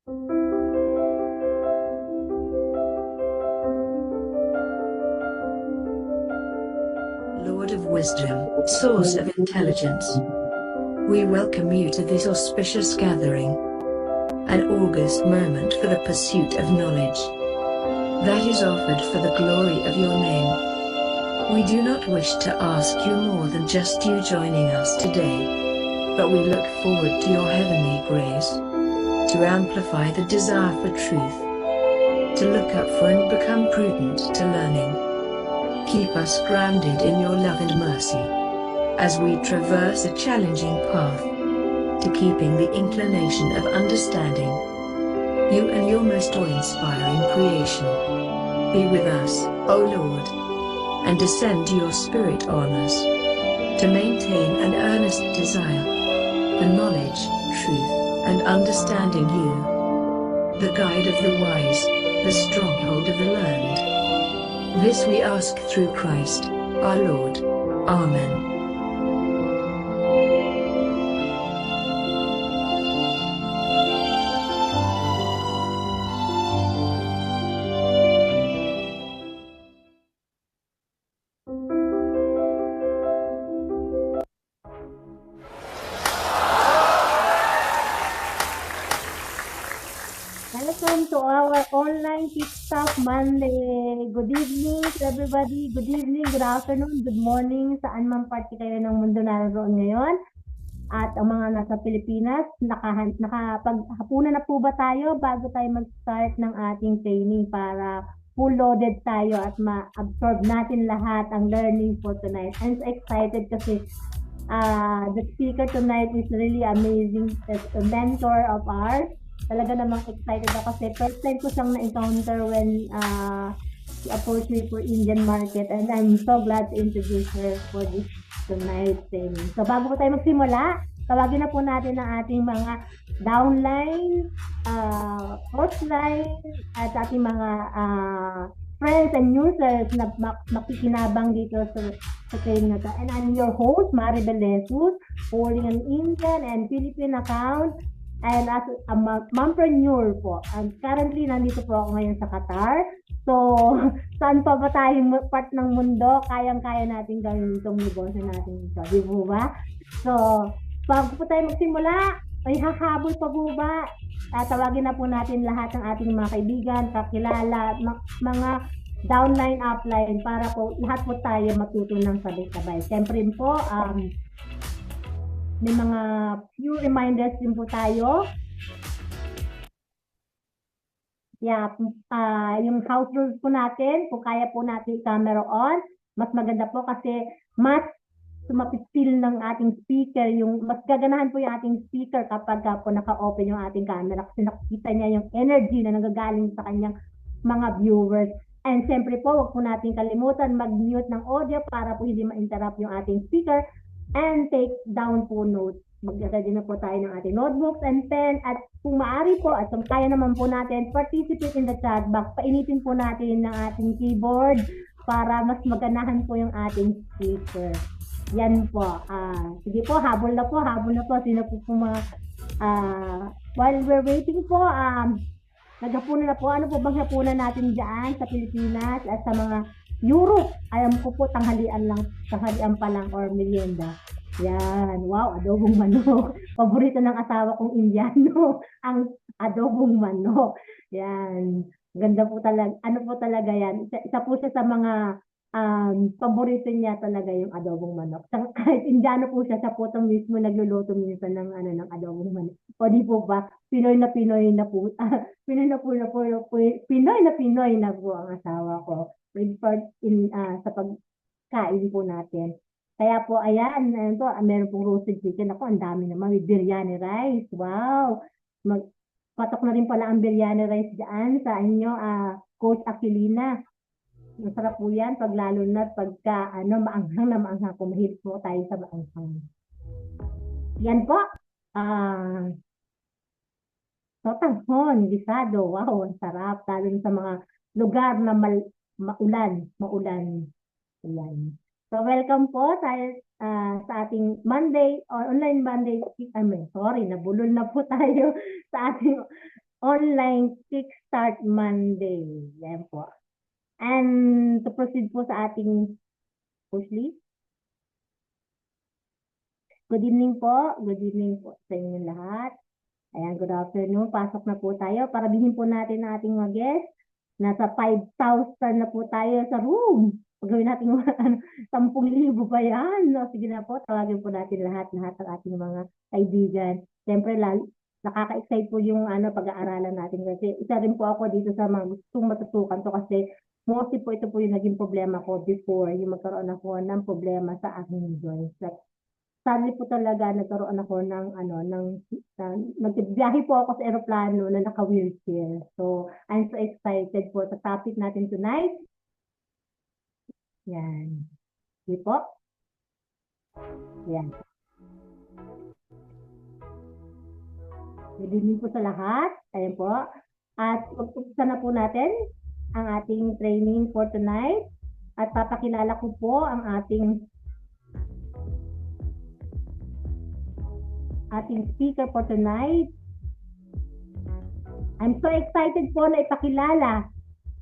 Lord of wisdom, source of intelligence, we welcome you to this auspicious gathering, an august moment for the pursuit of knowledge that is offered for the glory of your name. We do not wish to ask you more than just you joining us today, but we look forward to your heavenly grace to amplify the desire for truth, to look up for and become prudent to learning. Keep us grounded in your love and mercy as we traverse a challenging path to keeping the inclination of understanding you and your most awe-inspiring creation. Be with us, O Lord, and descend your Spirit on us to maintain an earnest desire for knowledge, truth, and understanding you, the guide of the wise, the stronghold of the learned. This we ask through Christ, our Lord. Amen. Welcome to our online Kickstart Monday. Good evening to everybody. Good evening, good afternoon, good morning, saan man parte kayo ng mundo naroon ngayon. At ang mga nasa Pilipinas, nakapaghapunan na po ba tayo bago tayo mag-start ng ating training para full loaded tayo at ma-absorb natin lahat ang learning for tonight. I'm so excited kasi the speaker tonight is really amazing. It's a mentor of ours. Talaga namang excited ako kasi first time ko siyang na-encounter when she approached me for Indian market, and I'm so glad to introduce her for this tonight training. So bago po tayo magsimula, tawagin na po natin ang ating mga downline, hostline, at ating mga friends and users na makikinabang dito sa training na to. And I'm your host, Maribel Jesus, holding an Indian and Philippine account. And as a mompreneur po, and currently nandito po ako ngayon sa Qatar. So, saan pa ba tayong part ng mundo, kayang-kaya natin gawin itong negosyo natin ito, di po ba? So, bago po tayo magsimula, may hahabol pa po ba? Tatawagin na po natin lahat ng ating mga kaibigan, kakilala, mga downline, upline, para po lahat po tayo matuto ng sabay-sabay. Siyempre po, may mga few reminders din po tayo. Yeah, yung house rules po natin, kung kaya po natin camera on, mas maganda po kasi mas sumapit-feel ng ating speaker, yung mas gaganahan po yung ating speaker kapag po naka-open yung ating camera kasi nakikita niya yung energy na nagagaling sa kanyang mga viewers. And siyempre po, huwag po natin kalimutan mag-mute ng audio para po hindi ma-interrupt yung ating speaker. And take down po notes. Mag-ready na po tayo ng ating notebooks and pen. At kung maaari po, at kung kaya naman po natin, participate in the chat box. Painitin po natin ng ating keyboard para mas maganahan po yung ating speaker. Yan po. Sige po, habol na po. Sino po mga... while we're waiting po, naghapunan na po. Ano po bang hapunan natin dyan sa Pilipinas at sa mga Europe? Alam ko po, tanghalian pa lang or merienda. Yan, wow, adobong manok. Paborito ng asawa kong Indiano, ang adobong manok. Yan, ganda po talaga. Ano po talaga yan? Isa po siya sa mga paborito niya talaga yung adobong manok. Kahit Indiano po siya, sa potong mismo nagluluto minsan ng adobong manok. O di po ba? Pinoy na Pinoy na po ang asawa ko. With part in sa pagkain po natin. Kaya po, ayan, meron pong roasted chicken. Ako, ang dami naman. May biryani rice. Wow! Patok na rin pala ang biryani rice dyan sa inyo, Coach Aquilina. Masarap po yan, pag lalo na pagka, maanghang. Kung mahilig po tayo sa maanghang. Yan po. Sotanghon, gisado. Wow, ang sarap. Lalo sa mga lugar na maulan. Ayan. So, welcome po tayo sa ating Monday or online Monday. Sorry, nabulol na po tayo sa ating Online Kickstart Monday. Yan po. And to proceed po sa ating push list. Good evening po. Good evening po sa inyo lahat. Ayan, good afternoon. Pasok na po tayo. Parabihin po natin ang ating mga guests. Nasa 5,000 na po tayo sa room. Pagawin natin 10,000 ba yan? No, sige na po, tawagin po natin lahat ng ating mga kaibigan. Siyempre, nakaka-excite po yung pag-aaralan natin kasi isa rin po ako dito sa mga gustong matutukan to kasi mostly po ito po yung naging problema ko before yung magkaroon ako ng problema sa aking joints. Sadly po talaga nagkaroon ako nagbiyahe po ako sa eroplano na naka-wheelchair. So, I'm so excited po sa topic natin tonight. Yan. Di po? Yan. Good evening po sa lahat. Ayan po. At umpisa na po natin ang ating training for tonight. At papakilala ko po ang ating speaker for tonight. I'm so excited po na ipakilala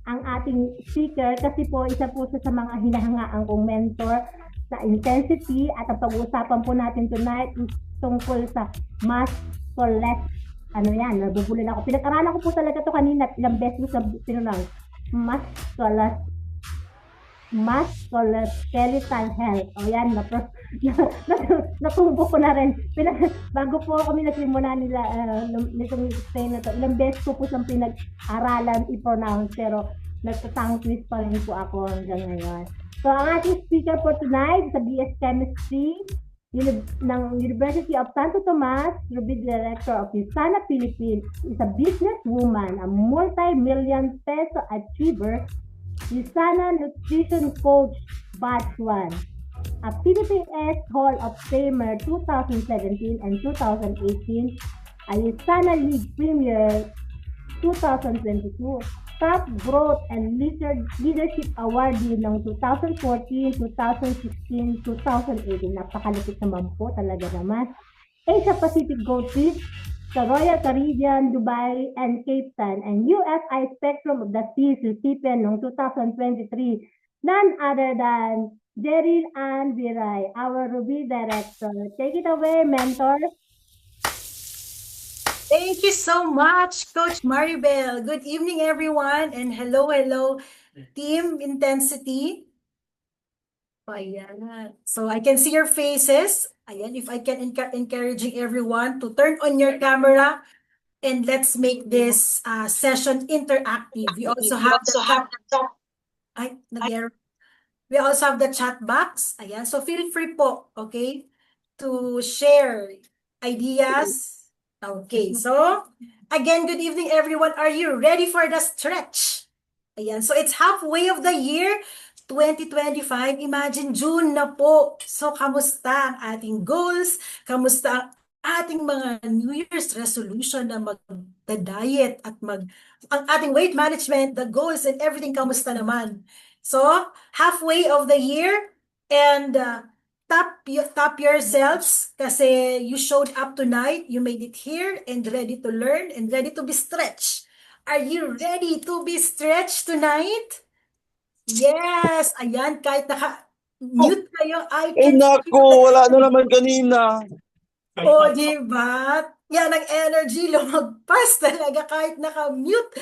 ang ating speaker kasi po isa po siya sa mga hinahangaan kong mentor sa intensity at ang pag-uusapan po natin tonight is tungkol sa mass for less. Ano yan, nabubulin ako. Pinag-aralan ko po talaga to kanina at ilang beses sa pinunang musculoskeletal health. O yan, natubo ko na rin. Bago po kami nagsimula nitong explain na to, ilang beses ko po siyang pinag-aralan i-pronounce pero nagtatang twist pa rin po ako hanggang ngayon. So, ang ating speaker for tonight sa BS Chemistry ng University of Santo Tomas, Ruby Director of USANA Philippines, is a businesswoman, a multi-million peso achiever, USANA Nutrition Coach Batch 1, a PBS Hall of Famer 2017 and 2018, a USANA League Premier 2022, Top Growth and Leadership Awardee ng 2014, 2016, 2018. Napakalapit naman po talaga naman. Asia Pacific Gold Fish sa Royal Caribbean, Dubai, and Cape Town, and USI Spectrum of the Seas recipients noong 2023. None other than Jeril Ann Viray, our Ruby Director. Take it away, mentor. Thank you so much, Coach Maribel. Good evening, everyone, and hello, Team Intensity. Ayan. So I can see your faces. Ayan, if I can encouraging everyone to turn on your camera and let's make this session interactive. We also have we also have the chat box. Ayan, so feel free po, okay, to share ideas. Okay, so again, good evening, everyone. Are you ready for the stretch? Ayan, so it's halfway of the year, 2025. Imagine, June na po. So, kamusta ang ating goals? Kamusta ang ating mga New Year's resolution na mag-diet at ang ating weight management, the goals and everything, kamusta naman? So, halfway of the year and tap yourselves kasi you showed up tonight, you made it here and ready to learn and ready to be stretched. Are you ready to be stretched tonight? Yes! Ayan, kahit naka-mute kayo, I can naku, wala na naman kanina. O, diba? Yan ang energy, lumagpas talaga kahit naka-mute.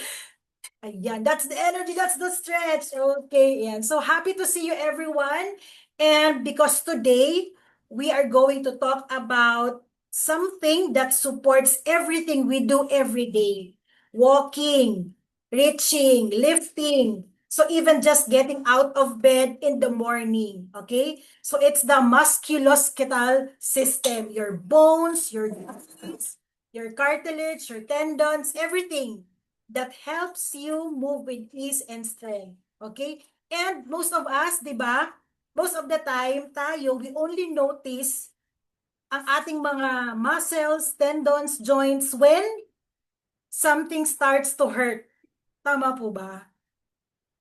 Ayan, that's the energy, that's the stretch. Okay, and so happy to see you, everyone. And because today, we are going to talk about something that supports everything we do every day. Walking, reaching, lifting. So even just getting out of bed in the morning, okay? So it's the musculoskeletal system. Your bones, your joints, your cartilage, your tendons, everything that helps you move with ease and strength. Okay? And most of us, di ba? Most of the time, we only notice ang ating mga muscles, tendons, joints when something starts to hurt. Tama po ba?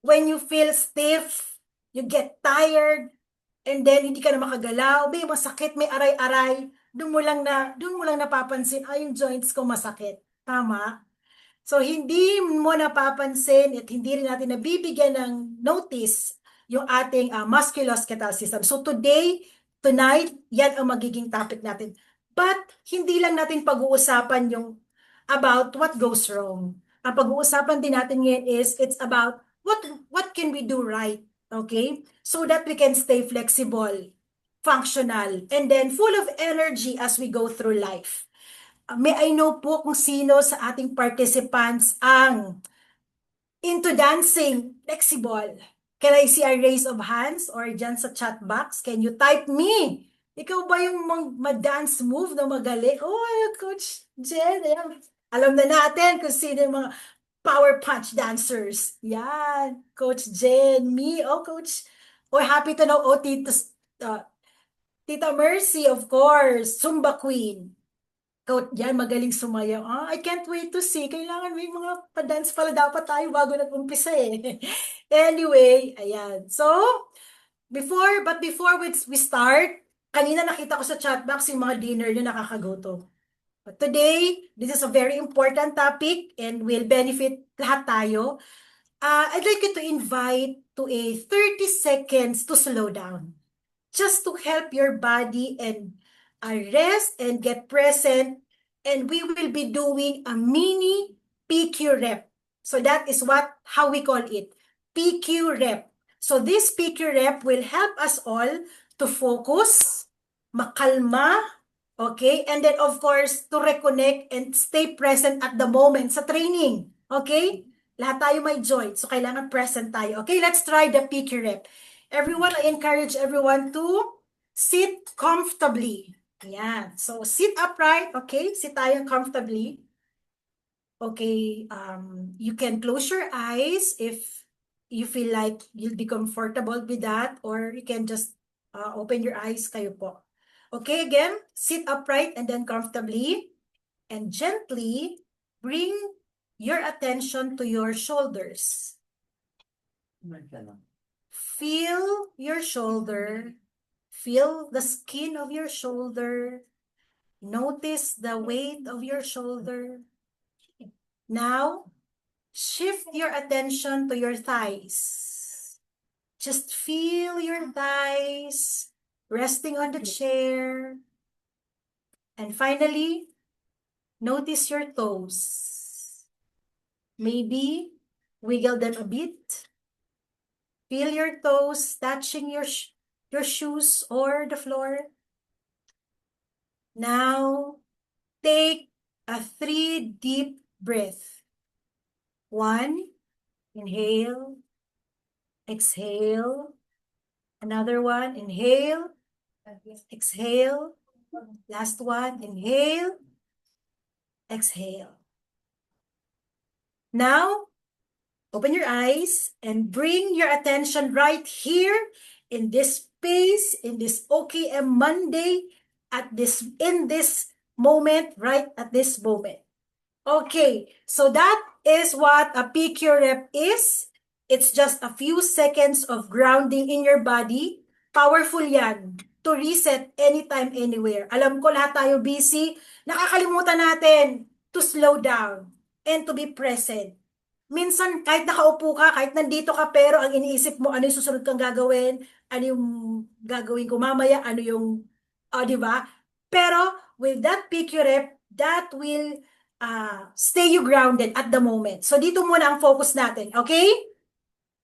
When you feel stiff, you get tired, and then hindi ka na makagalaw, may masakit, may aray-aray, doon mo lang napapansin, yung joints ko masakit. Tama? So, hindi mo napapansin at hindi rin natin nabibigyan ng notice yung ating musculoskeletal system. So, tonight, yan ang magiging topic natin. But, hindi lang natin pag-uusapan yung about what goes wrong. Ang pag-uusapan din natin ngayon is, it's about what can we do right, okay? So that we can stay flexible, functional, and then full of energy as we go through life. May I know po kung sino sa ating participants ang into dancing, flexible. Can I see a raise of hands or dyan sa chat box? Can you type me? Ikaw ba yung ma-dance move na magaling? Oh, Coach Jen, ayan. Alam na natin kung sino yung mga power punch dancers. Yan, Coach Jen, me, oh, Coach. Oh, happy to know, oh, Tita Mercy, of course, Zumba Queen. Coach, yan, magaling sumayaw. I can't wait to see. Kailangan may mga pa-dance pala dapat tayo bago nag-umpisa eh. Anyway, ayan. So, before we start, kanina nakita ko sa chat box yung mga dinner nyo nakakagutom. But today, this is a very important topic and will benefit lahat tayo. I'd like you to invite to a 30 seconds to slow down. Just to help your body and rest and get present. And we will be doing a mini PQ rep. So that is how we call it, PQ rep. So this PQ rep will help us all to focus, makalma, okay? And then of course, to reconnect and stay present at the moment sa training, okay? Lahat tayo may joint, so kailangan present tayo. Okay, let's try the PQ rep. Everyone, I encourage everyone to sit comfortably. Yan. So, sit upright. Okay, sit tayo comfortably. Okay, you can close your eyes if you feel like you'll be comfortable with that, or you can just open your eyes kayo po. Okay, again, sit upright and then comfortably, and gently bring your attention to your shoulders. Feel your shoulder. Feel the skin of your shoulder. Notice the weight of your shoulder. Now, shift your attention to your thighs. Just feel your thighs resting on the chair. And finally, notice your toes. Maybe wiggle them a bit. Feel your toes touching your shoes or the floor. Now, take a 3 deep breath. 1, inhale, exhale. Another one, inhale, exhale. Last one, inhale, exhale. Now, open your eyes and bring your attention right here in this space, in this OKM Monday, in this moment, right at this moment. Okay, so that is what a PQ rep is. It's just a few seconds of grounding in your body. Powerful yan to reset anytime, anywhere. Alam ko lahat tayo busy. Nakakalimutan natin to slow down and to be present. Minsan, kahit nakaupo ka, kahit nandito ka, pero ang iniisip mo, ano yung susunod kang gagawin, ano yung gagawin ko mamaya, ano yung, di ba? Pero, with that PQ rep, that will stay you grounded at the moment. So, dito muna ang focus natin, okay?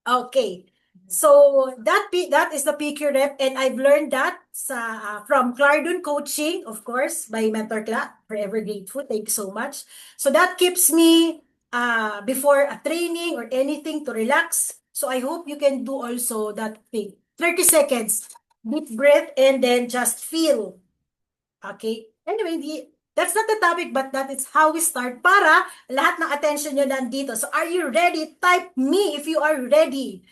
Okay. So, that is the PQ rep, and I've learned that from Clardon Coaching, of course, by Mentor Cla. Forever grateful. Thank you so much. So, that keeps me before a training or anything to relax. So I hope you can do also that thing. 30 seconds, deep breath, and then just feel. Okay? Anyway, that's not the topic, but that is how we start para lahat ng attention nyo nandito. So are you ready? Type me if you are ready.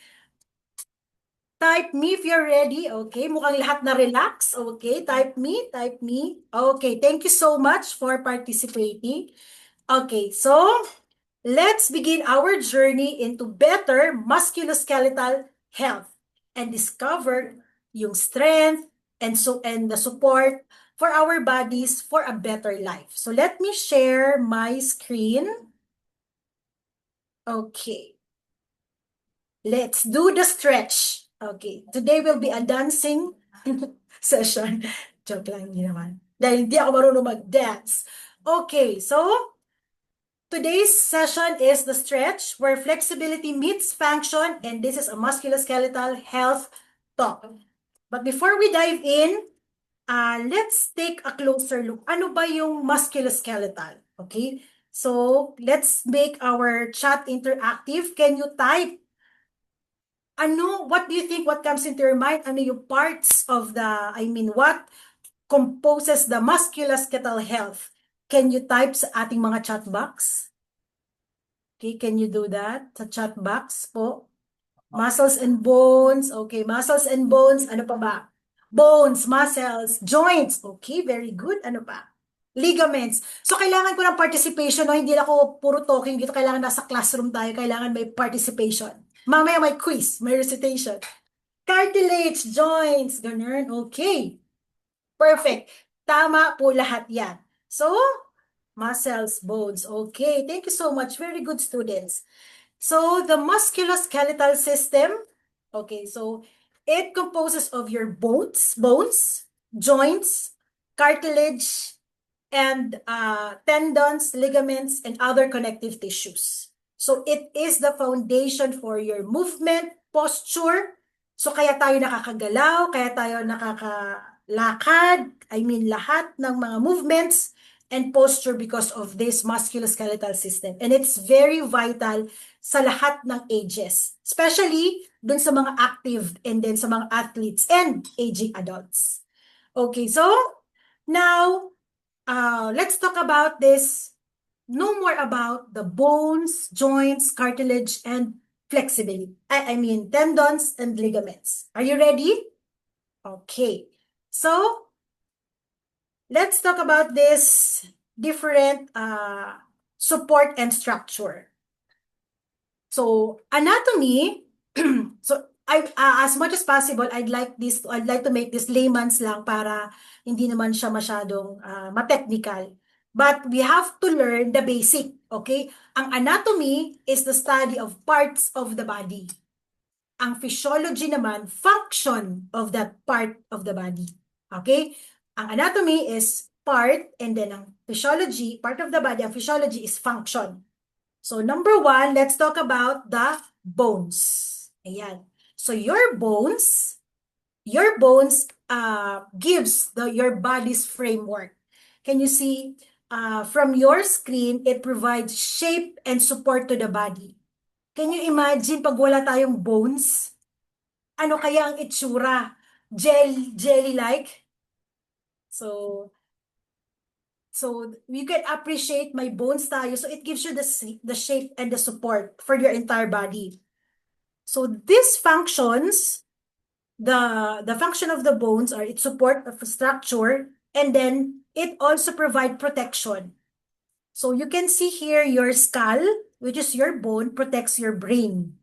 Type me if you're ready. Okay, mukhang lahat na relax. Okay, type me, type me. Okay, thank you so much for participating. Okay, so let's begin our journey into better musculoskeletal health and discover yung strength and the support for our bodies for a better life. So let me share my screen. Okay. Let's do the stretch. Okay. Today will be a dancing session. Joke lang, hindi naman. Dahil hindi ako marunong mag-dance. Okay, so today's session is the stretch where flexibility meets function, and this is a musculoskeletal health talk. But before we dive in, let's take a closer look. Ano ba yung musculoskeletal? Okay, so let's make our chat interactive. Can you type? What do you think? What comes into your mind? Ano yung parts of what composes the musculoskeletal health? Can you type sa ating mga chat box? Okay, can you do that sa chat box po? Muscles and bones. Okay, muscles and bones. Ano pa ba? Bones, muscles, joints. Okay, very good. Ano pa? Ligaments. So, kailangan ko ng participation. No? Hindi ako puro talking dito. Kailangan nasa classroom tayo. Kailangan may participation. Mamaya may quiz, may recitation. Cartilage, joints, ganun. Okay. Perfect. Tama po lahat yan. So, muscles, bones. Okay. Thank you so much. Very good, students. So, the musculoskeletal system, okay, so it composes of your bones, joints, cartilage, and tendons, ligaments, and other connective tissues. So, it is the foundation for your movement, posture. So, kaya tayo nakakagalaw, kaya tayo nakakalakad, lahat ng mga movements and posture because of this musculoskeletal system. And it's very vital sa lahat ng ages, especially dun sa mga active and then sa mga athletes and aging adults. Okay, so now let's talk about this. Know more about the bones, joints, cartilage, and flexibility. Tendons and ligaments. Are you ready? Okay, so let's talk about this different support and structure. So anatomy, so as much as possible, I'd like to make this layman's lang para hindi naman siya masyadong ma-technical. But we have to learn the basic, okay? Ang anatomy is the study of parts of the body. Ang physiology naman, function of that part of the body. Okay? Ang anatomy is part, and then ang physiology, part of the body, ang physiology is function. So number one, let's talk about the bones. Ayan. So your bones gives your body's framework. Can you see from your screen, it provides shape and support to the body. Can you imagine pag wala tayong bones? Ano kaya ang itsura? Jelly-like? So you can appreciate my bones tayo. So it gives you the shape and the support for your entire body. So these functions, the function of the bones are it support of structure, and then it also provide protection. So you can see here your skull, which is your bone, protects your brain.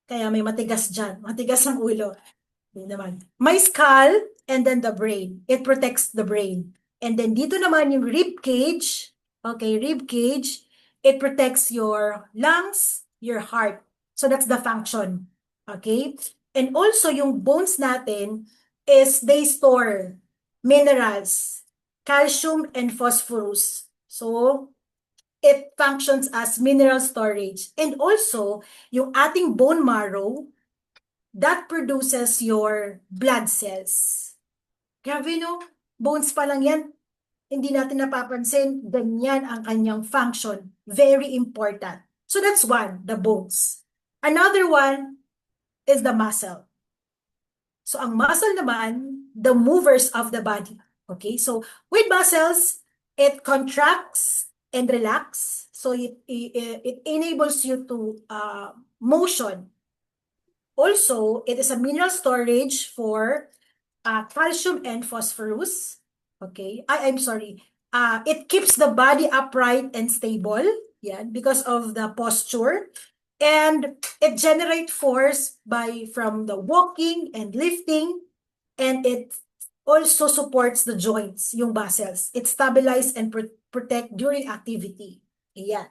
Kaya may matigas dyan. Matigas ang ulo. Hindi naman. My skull and then the brain. It protects the brain. And then dito naman yung rib cage. Okay, rib cage. It protects your lungs, your heart. So that's the function. Okay? And also yung bones natin is they store minerals, calcium and phosphorus. So it functions as mineral storage. And also, yung ating bone marrow, that produces your blood cells. Grabe no? Bones pa lang yan. Hindi natin napapansin. Ganyan ang kanyang function. Very important. So that's one, the bones. Another one is the muscle. So ang muscle naman, the movers of the body. Okay, so with muscles, it contracts and relax. So it enables you to motion. Also, it is a mineral storage for calcium and phosphorus. Okay, I'm sorry. It keeps the body upright and stable. Yeah, because of the posture. And it generates force from the walking and lifting. And it also supports the joints, yung muscles. It stabilizes and protect during activity. Ayan.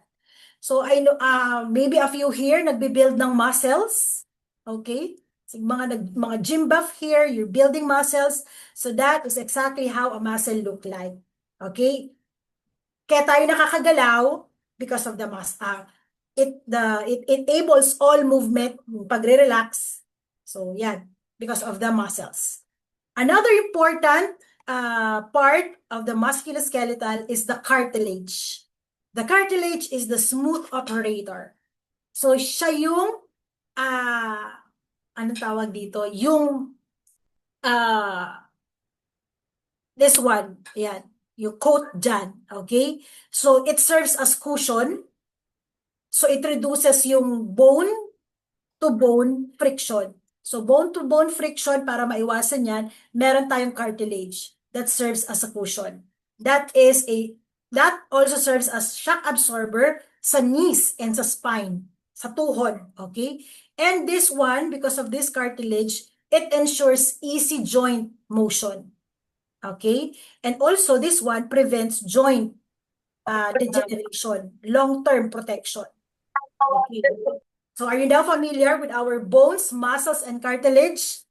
So I know maybe a few here nagbi-build ng muscles. Okay? So, mga gym buff here, you're building muscles. So that is exactly how a muscle look like. Okay? Kaya tayo nakakagalaw because of the it enables all movement pagre-relax. So yan, because of the muscles. Another important part of the musculoskeletal is the cartilage. The cartilage is the smooth operator. So siya yung ano tawag dito? Yung this one, yan, yung coat dyan, okay? So it serves as cushion. So it reduces yung bone-to-bone friction. So bone-to-bone friction, para maiwasan yan, meron tayong cartilage that serves as a cushion. That also serves as shock absorber sa knees and sa spine, sa tuhod, okay? And this one, because of this cartilage, it ensures easy joint motion. Okay? And also, this one prevents joint degeneration, long-term protection. Okay. So are you now familiar with our bones, muscles, and cartilage?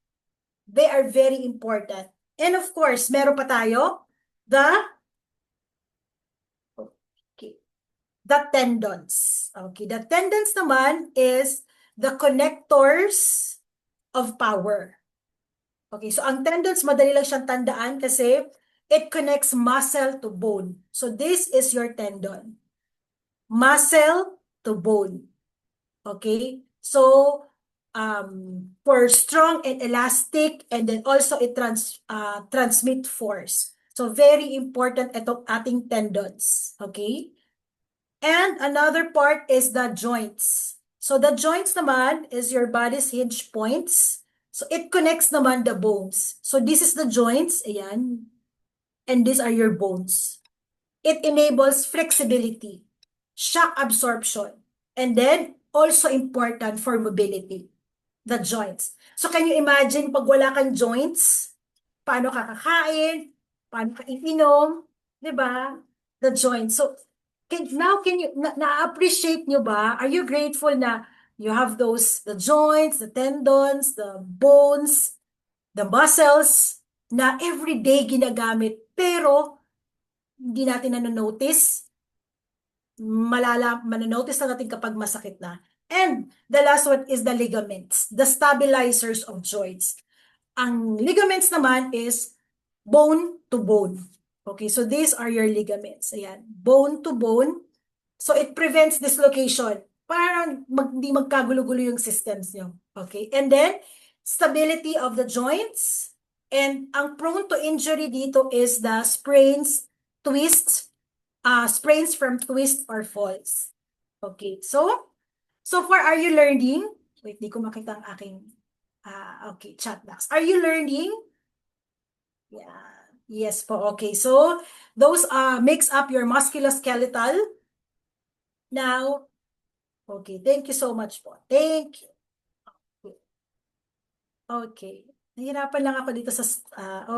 They are very important. And of course, meron pa tayo the tendons. Okay, the tendons naman is the connectors of power. Okay, so ang tendons, madali lang siyang tandaan kasi it connects muscle to bone. So this is your tendon. Muscle to bone. Okay, so for strong and elastic, and then also it transmit force. So very important itong ating tendons. Okay, and another part is the joints. So the joints naman is your body's hinge points. So it connects naman the bones. So this is the joints, ayan. And these are your bones. It enables flexibility, shock absorption, and then also important for mobility, the joints. So can you imagine pag wala kang joints, paano ka kakain, paano ka iinom, di ba? The joints. So now can you, na-appreciate nyo ba? Are you grateful na you have the joints, the tendons, the bones, the muscles, na everyday ginagamit, pero hindi natin na-notice? Mananotice na natin kapag masakit na. And the last one is the ligaments, the stabilizers of joints. Ang ligaments naman is bone to bone. Okay, so these are your ligaments. Ayan, bone to bone. So it prevents dislocation. Parang hindi magkagulo-gulo yung systems nyo. Okay, and then stability of the joints. And ang prone to injury dito is the sprains, twists, sprains from twist or falls. Okay, so far are you learning? Wait, di ko makita ang aking okay, chat box. Are you learning? Yeah. Yes po. Okay, so those makes up your musculoskeletal. Now, okay, thank you so much po. Thank you. Okay. Nahirapan lang ako dito sa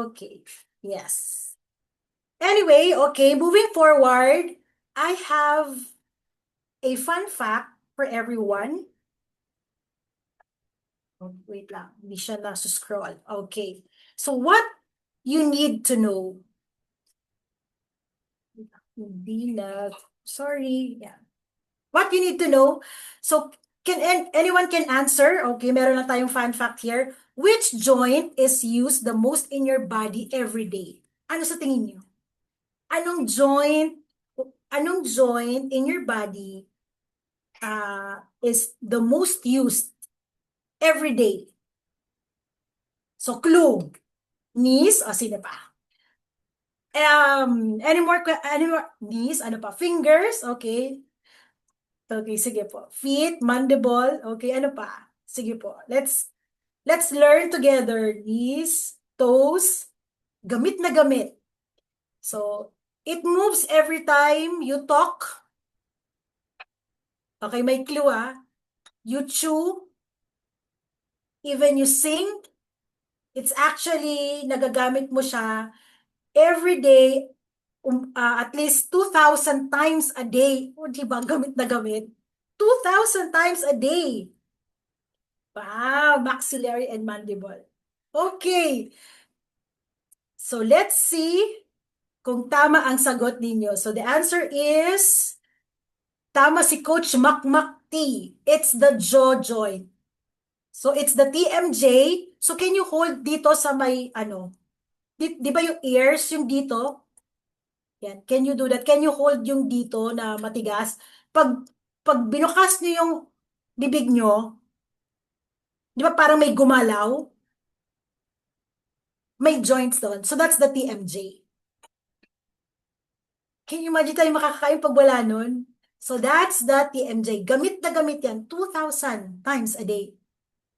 okay. Yes. Anyway, okay, moving forward, I have a fun fact for everyone. Oh, wait lang, hindi siya na-scroll. Okay. So what you need to know. Hindi na, sorry. Yeah. What you need to know. So anyone can answer. Okay, meron lang tayong fun fact here. Which joint is used the most in your body every day? Ano sa tingin niyo? Anong joint in your body is the most used every day? So clue, knees, o sino pa? Any more knees, ano pa? Fingers, okay. Okay, sige po. Feet, mandible, okay, ano pa? Sige po. Let's learn together. Knees, toes, gamit na gamit. So, it moves every time you talk. Okay, may clue You chew, even you sing. It's actually, nagagamit mo siya every day at least 2,000 times a day. O, di ba? Gamit na gamit. 2,000 times a day. Wow, maxillary and mandible. Okay. So let's see kung tama ang sagot ninyo. So the answer is, tama si Coach Makmak T. It's the jaw joint. So it's the TMJ. So can you hold dito sa may, di ba yung ears, yung dito? Yan. Can you do that? Can you hold yung dito na matigas? Pag binukas niyo yung bibig nyo, di ba parang may gumalaw? May joints doon. So that's the TMJ. Can you imagine tayo makakakain pag wala nun? So that's the TMJ. Gamit na gamit yan. 2,000 times a day.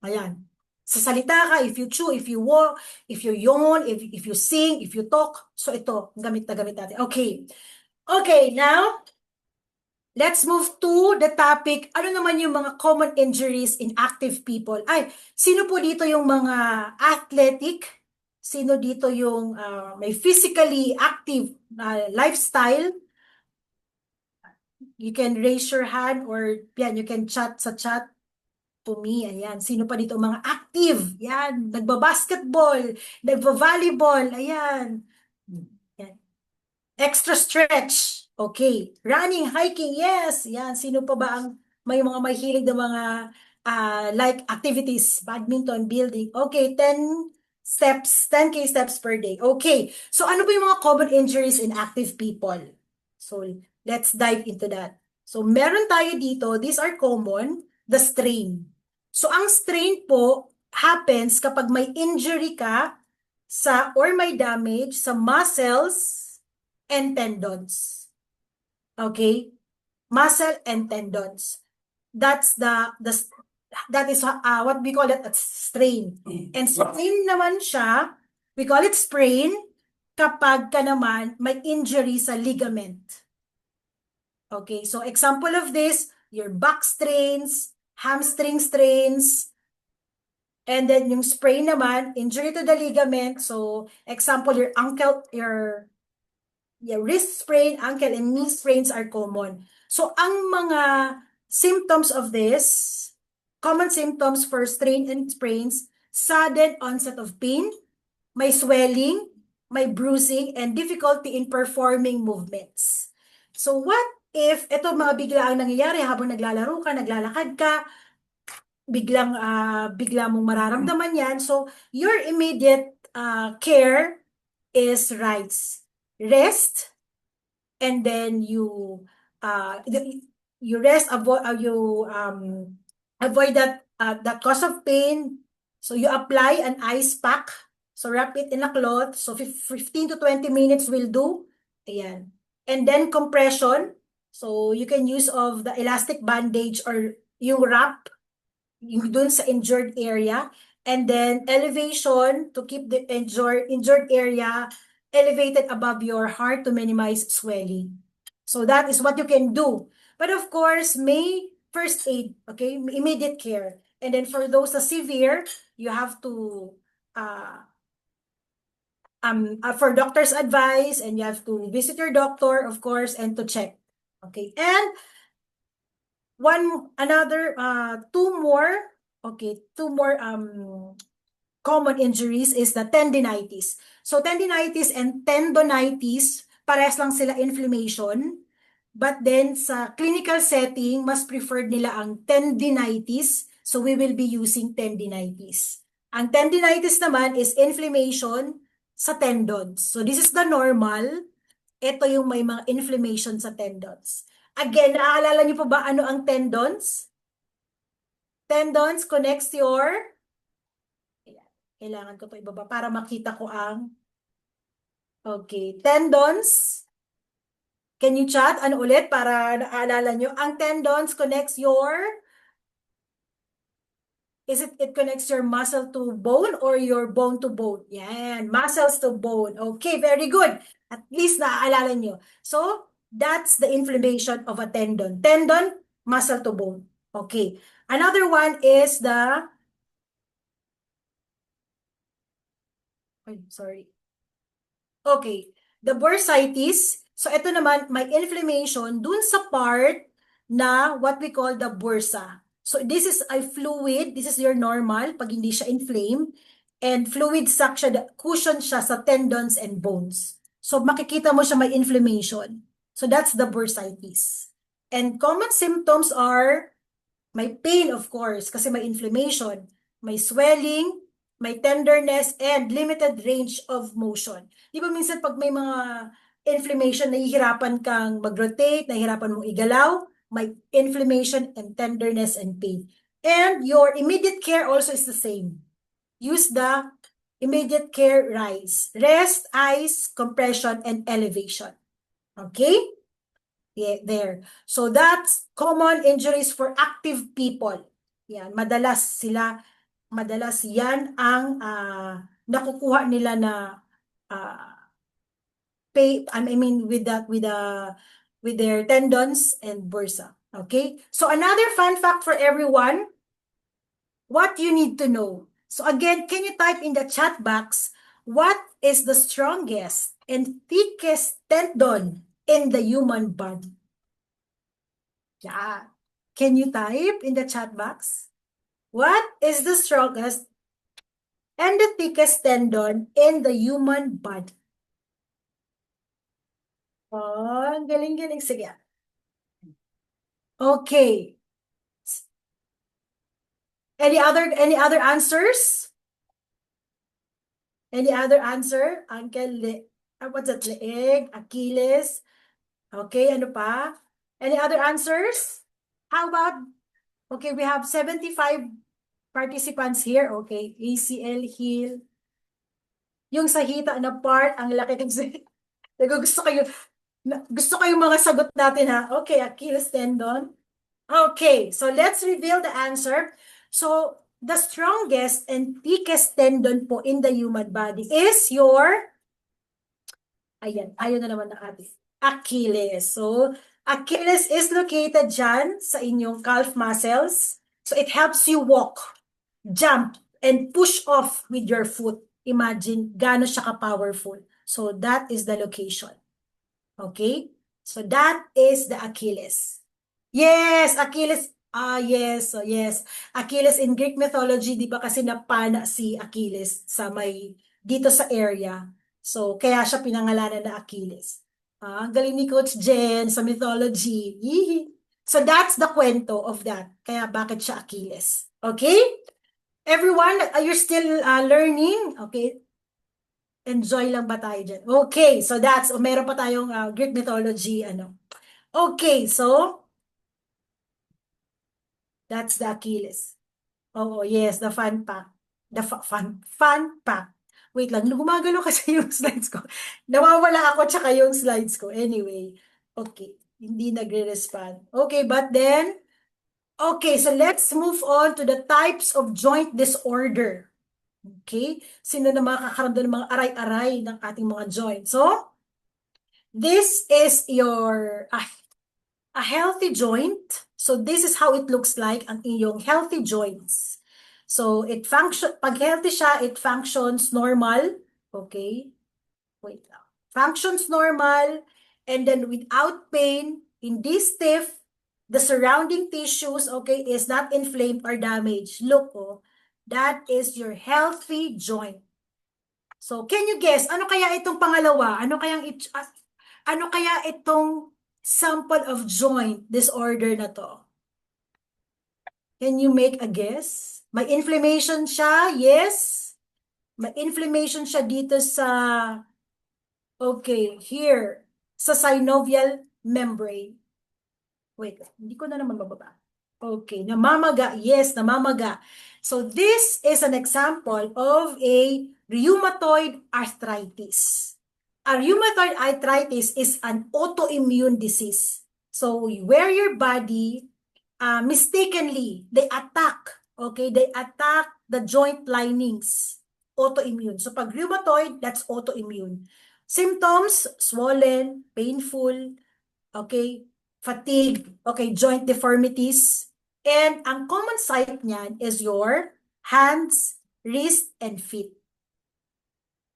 Ayan. Sa salita ka, if you chew, if you walk, if you yawn, if you sing, if you talk. So ito, gamit na gamit natin. Okay. Okay, now, let's move to the topic. Ano naman yung mga common injuries in active people? Ay, sino po dito yung mga athletic? Sino dito yung may physically active lifestyle? You can raise your hand or yan, you can chat sa chat to me. Ayan, sino pa dito mga active? Yan, nagbabasketball, nagba-volleyball. Ayan. Yan. Extra stretch. Okay. Running, hiking, yes. Yan, sino pa ba ang may mga mahilig na mga like activities, badminton, building. Okay, 10 steps, 10K steps per day. Okay. So ano ba yung mga common injuries in active people? So let's dive into that. So meron tayo dito, these are common, the strain. So ang strain po happens kapag may injury ka sa or may damage sa muscles and tendons. Okay? Muscle and tendons. That is what we call it a strain. And strain naman siya, we call it sprain kapag ka naman may injury sa ligament. Okay, so example of this, your back strains, hamstring strains, and then yung sprain naman, injury to the ligament. So example, your ankle, your wrist sprain, ankle, and knee sprains are common. So ang mga symptoms of this, common symptoms for strain and sprains, sudden onset of pain, may swelling, may bruising, and difficulty in performing movements. So what if ito mga bigla ang nangyayari habang naglalaro ka, naglalakad ka, bigla mong mararamdaman yan. So your immediate care is rest, and then you rest, avoid that cause of pain. So you apply an ice pack. So wrap it in a cloth. So 15 to 20 minutes will do. Ayan. And then compression. So you can use of the elastic bandage or yung wrap yung dun sa injured area. And then elevation to keep the injured area elevated above your heart to minimize swelling. So that is what you can do. But of course, may first aid, okay, immediate care. And then for those na severe, you have to for doctor's advice, and you have to visit your doctor, of course, and to check. Okay, and two more common injuries is the tendinitis. So tendinitis and tendonitis, parehas lang sila inflammation. But then sa clinical setting, mas preferred nila ang tendinitis. So we will be using tendinitis. Ang tendinitis naman is inflammation sa tendons. So this is the normal. Ito yung may mga inflammation sa tendons. Again, naaalala niyo po ba ano ang tendons? Tendons connects your... Kailangan ko ito ibaba para makita ko ang... Okay, tendons. Can you chat? Ano ulit para naaalala nyo? Ang tendons connects your... It connects your muscle to bone or your bone to bone? Yan, muscles to bone. Okay, very good. At least naaalala nyo. So, that's the inflammation of a tendon. Tendon, muscle to bone. Okay. Another one is the... Sorry. Okay. the bursitis. So ito naman, may inflammation dun sa part na what we call the bursa. So this is a fluid, this is your normal pag hindi siya inflamed. And fluid sac siya, cushion siya sa tendons and bones. So makikita mo siya may inflammation. So that's the bursitis. And common symptoms are may pain, of course, kasi may inflammation, may swelling, may tenderness, and limited range of motion. Di ba minsan pag may mga inflammation, nahihirapan kang mag-rotate, nahihirapan mong igalaw, may inflammation and tenderness and pain. And your immediate care also is the same. Use the immediate care RICE. Rest, ice, compression, and elevation. Okay? Yeah, there. So that's common injuries for active people. Yan, madalas yan ang nakukuha nila na with their tendons and bursa. Okay? So another fun fact for everyone, what you need to know. So again, can you type in the chat box, what is the strongest and thickest tendon in the human body? Yeah. Can you type in the chat box? What is the strongest and the thickest tendon in the human body? Oh, galing-galing. Sige. Okay. Any other answers? Any other answer? What's that? Leeg, Achilles. Okay, ano pa? Any other answers? How about, okay, we have 75 participants here. Okay, ACL, heel. Yung sa hita na part, ang laki kasi. Gusto ko yung mga sagot natin ha. Okay, Achilles tendon. Okay, so let's reveal the answer. So, the strongest and thickest tendon po in the human body is your, ayan na naman na atin, Achilles. So, Achilles is located dyan sa inyong calf muscles. So, it helps you walk, jump, and push off with your foot. Imagine, gaano siya ka-powerful. So, that is the location. Okay? So, that is the Achilles. Yes, Achilles. Yes. So, yes. Achilles in Greek mythology, di ba kasi napana si Achilles sa dito sa area. So, kaya siya pinangalanan na Achilles. Ang galing ni Coach Jen sa mythology. So, that's the kwento of that. Kaya bakit siya Achilles. Okay? Everyone, you're still learning? Okay? Enjoy lang ba tayo dyan? Okay, so that's, meron pa tayong Greek mythology, Okay, so, that's the Achilles. Oh, yes, the fun pack. The fun pack. Wait lang, gumagalo kasi yung slides ko. Nawawala ako tsaka yung slides ko. Anyway, okay, hindi nagre-respond. Okay, but then, okay, so let's move on to the types of joint disorder. Okay? Sino na makakaramdam ng mga aray-aray ng ating mga joints? So, this is your a healthy joint. So, this is how it looks like ang iyong healthy joints. So, pag healthy siya, it functions normal. Okay? Wait lang. Functions normal. And then without pain, hindi stiff, the surrounding tissues, okay, is not inflamed or damaged. Look, oh. That is your healthy joint. So, can you guess, ano kaya itong pangalawa? Ano kaya itong sample of joint disorder na to? Can you make a guess? May inflammation siya? Yes. May inflammation siya dito sa, okay, here, sa synovial membrane. Wait, hindi ko na naman mababa. Okay, namamaga. Yes, namamaga. So this is an example of a rheumatoid arthritis. A rheumatoid arthritis is an autoimmune disease. So where your body mistakenly, they attack the joint linings. Autoimmune. So pag rheumatoid, that's autoimmune. Symptoms, swollen, painful, okay, fatigue, okay, joint deformities. And ang common site niyan is your hands, wrist, and feet.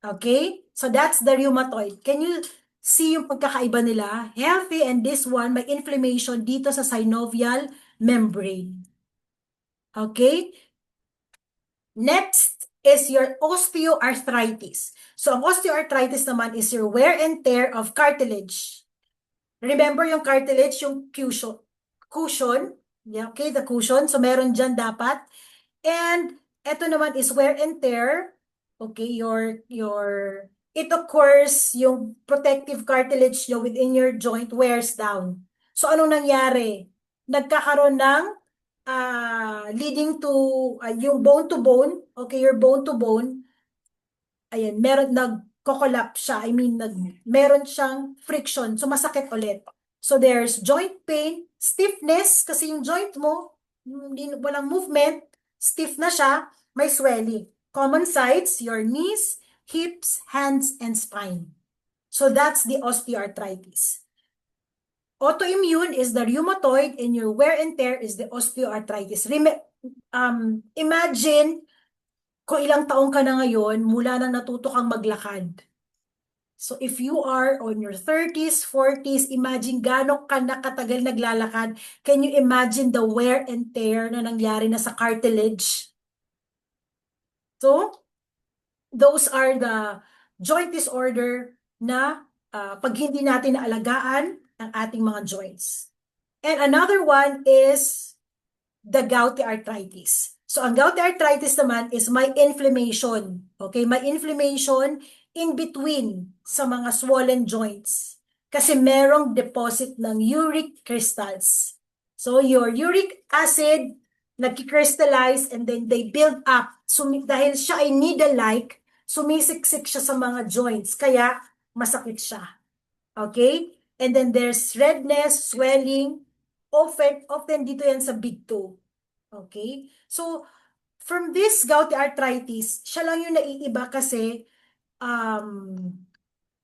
Okay? So that's the rheumatoid. Can you See yung pagkakaiba nila. Healthy, and this one, may inflammation dito sa synovial membrane. Okay? Next is your osteoarthritis. So, ang osteoarthritis naman is your wear and tear of cartilage. Remember yung cartilage, yung cushion. Yeah, okay, the cushion. So, meron dyan dapat. And ito naman is wear and tear. Okay, it occurs, yung protective cartilage nyo within your joint wears down. So, anong nangyari? Nagkakaroon ng leading to yung bone to bone, okay, your bone to bone, ayan, nagko-collapse siya. I mean, meron siyang friction, so masakit ulit. So there's joint pain, stiffness, kasi yung joint mo, walang movement, stiff na siya, may swelling. Common sites, your knees, hips, hands, and spine. So that's the osteoarthritis. Autoimmune is the rheumatoid, and your wear and tear is the osteoarthritis. Imagine kung ilang taong ka na ngayon mula nang natuto kang maglakad. So if you are on your 30s, 40s, imagine gano'n ka na katagal naglalakad. Can you imagine the wear and tear na nangyari na sa cartilage? So, those are the joint disorder na pag hindi natin naalagaan ang ating mga joints. And another one is the gouty arthritis. So, ang gouty arthritis naman is may inflammation. Okay, may inflammation in between sa mga swollen joints. Kasi merong deposit ng uric crystals. So, your uric acid nagki-crystallize and then they build up. So, dahil siya ay needle-like, sumisiksik siya sa mga joints. Kaya, masakit siya. Okay? And then there's redness, swelling. Often dito yan sa big toe. Okay? So, from this gouty arthritis, siya lang yung naiiba kasi,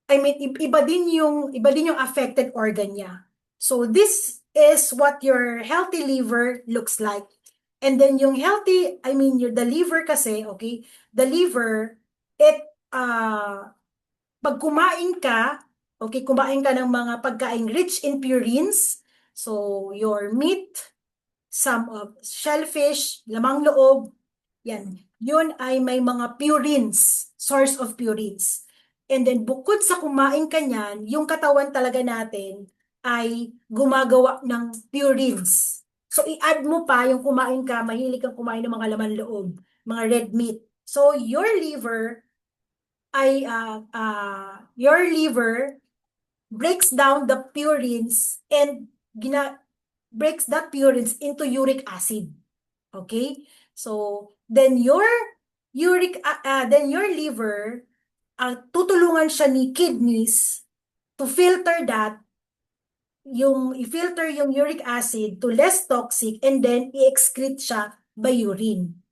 iba din yung affected organ niya. So, this is what your healthy liver looks like. And then yung the liver kasi, okay, the liver, pag kumain ka, okay, kumain ka ng mga pagkain rich in purines, so your meat, some of shellfish, lamang loob, yan, yun ay may mga purines, source of purines. And then bukod sa kumain ka niyan, yung katawan talaga natin ay gumagawa ng purines. So i-add mo pa yung kumain ka, mahilig kang kumain ng mga laman loob, mga red meat. So your liver breaks down the purines and breaks that purines into uric acid. Okay? So then your liver, tutulungan siya ni kidneys to filter that, i-filter yung uric acid to less toxic, and then i-excrete siya by urine.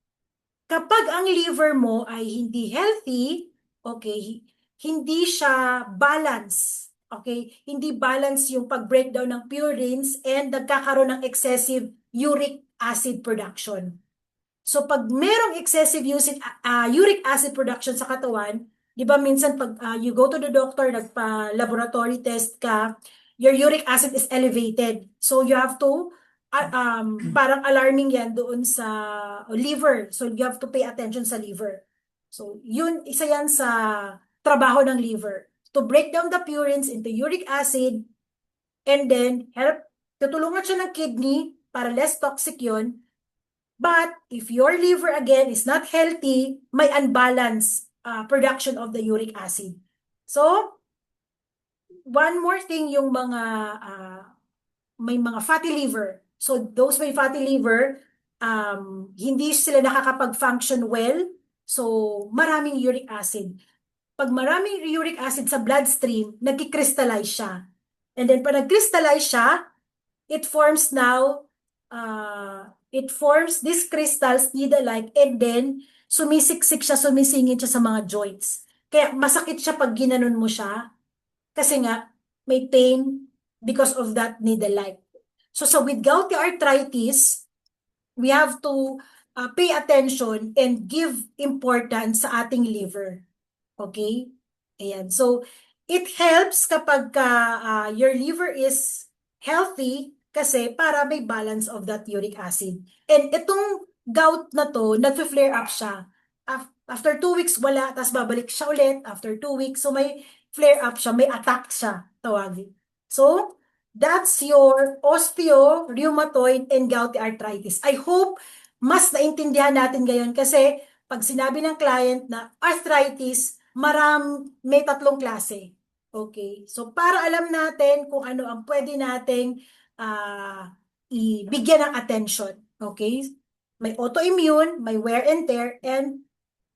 Kapag ang liver mo ay hindi healthy, okay, hindi siya balance, okay, hindi balance yung pag-breakdown ng purines and nagkakaroon ng excessive uric acid production. So pag merong excessive uric acid production sa katawan, di ba minsan pag you go to the doctor, nagpa-laboratory test ka, your uric acid is elevated. So you have to, parang alarming yan doon sa liver. So you have to pay attention sa liver. So yun, isa yan sa trabaho ng liver. To break down the purines into uric acid, and then tutulungan siya ng kidney para less toxic yun. But if your liver again is not healthy, may unbalanced production of the uric acid. So, one more thing, yung may mga fatty liver. So, those may fatty liver, hindi sila nakakapag-function well. So, maraming uric acid. Pag maraming uric acid sa bloodstream, nagki-crystallize siya. And then, pag nag-crystallize siya, it forms these crystals, needle-like, and then sumisiksik siya, sumisingit siya sa mga joints. Kaya masakit siya pag ginanon mo siya, kasi nga may pain because of that needle-like. So with gouty arthritis, we have to pay attention and give importance sa ating liver. Okay? Ayan. So it helps kapag your liver is healthy kasi para may balance of that uric acid. And itong gout na to, nag-flare up siya. After 2 weeks, wala. Tapos babalik siya ulit after 2 weeks. So may flare up siya, may attack siya, tawagin. So, that's your osteorheumatoid and gouty arthritis. I hope mas naintindihan natin ngayon kasi pag sinabi ng client na arthritis, may 3 klase. Okay, so para alam natin kung ano ang pwede nating ibigyan ng attention. Okay, may autoimmune, may wear and tear, and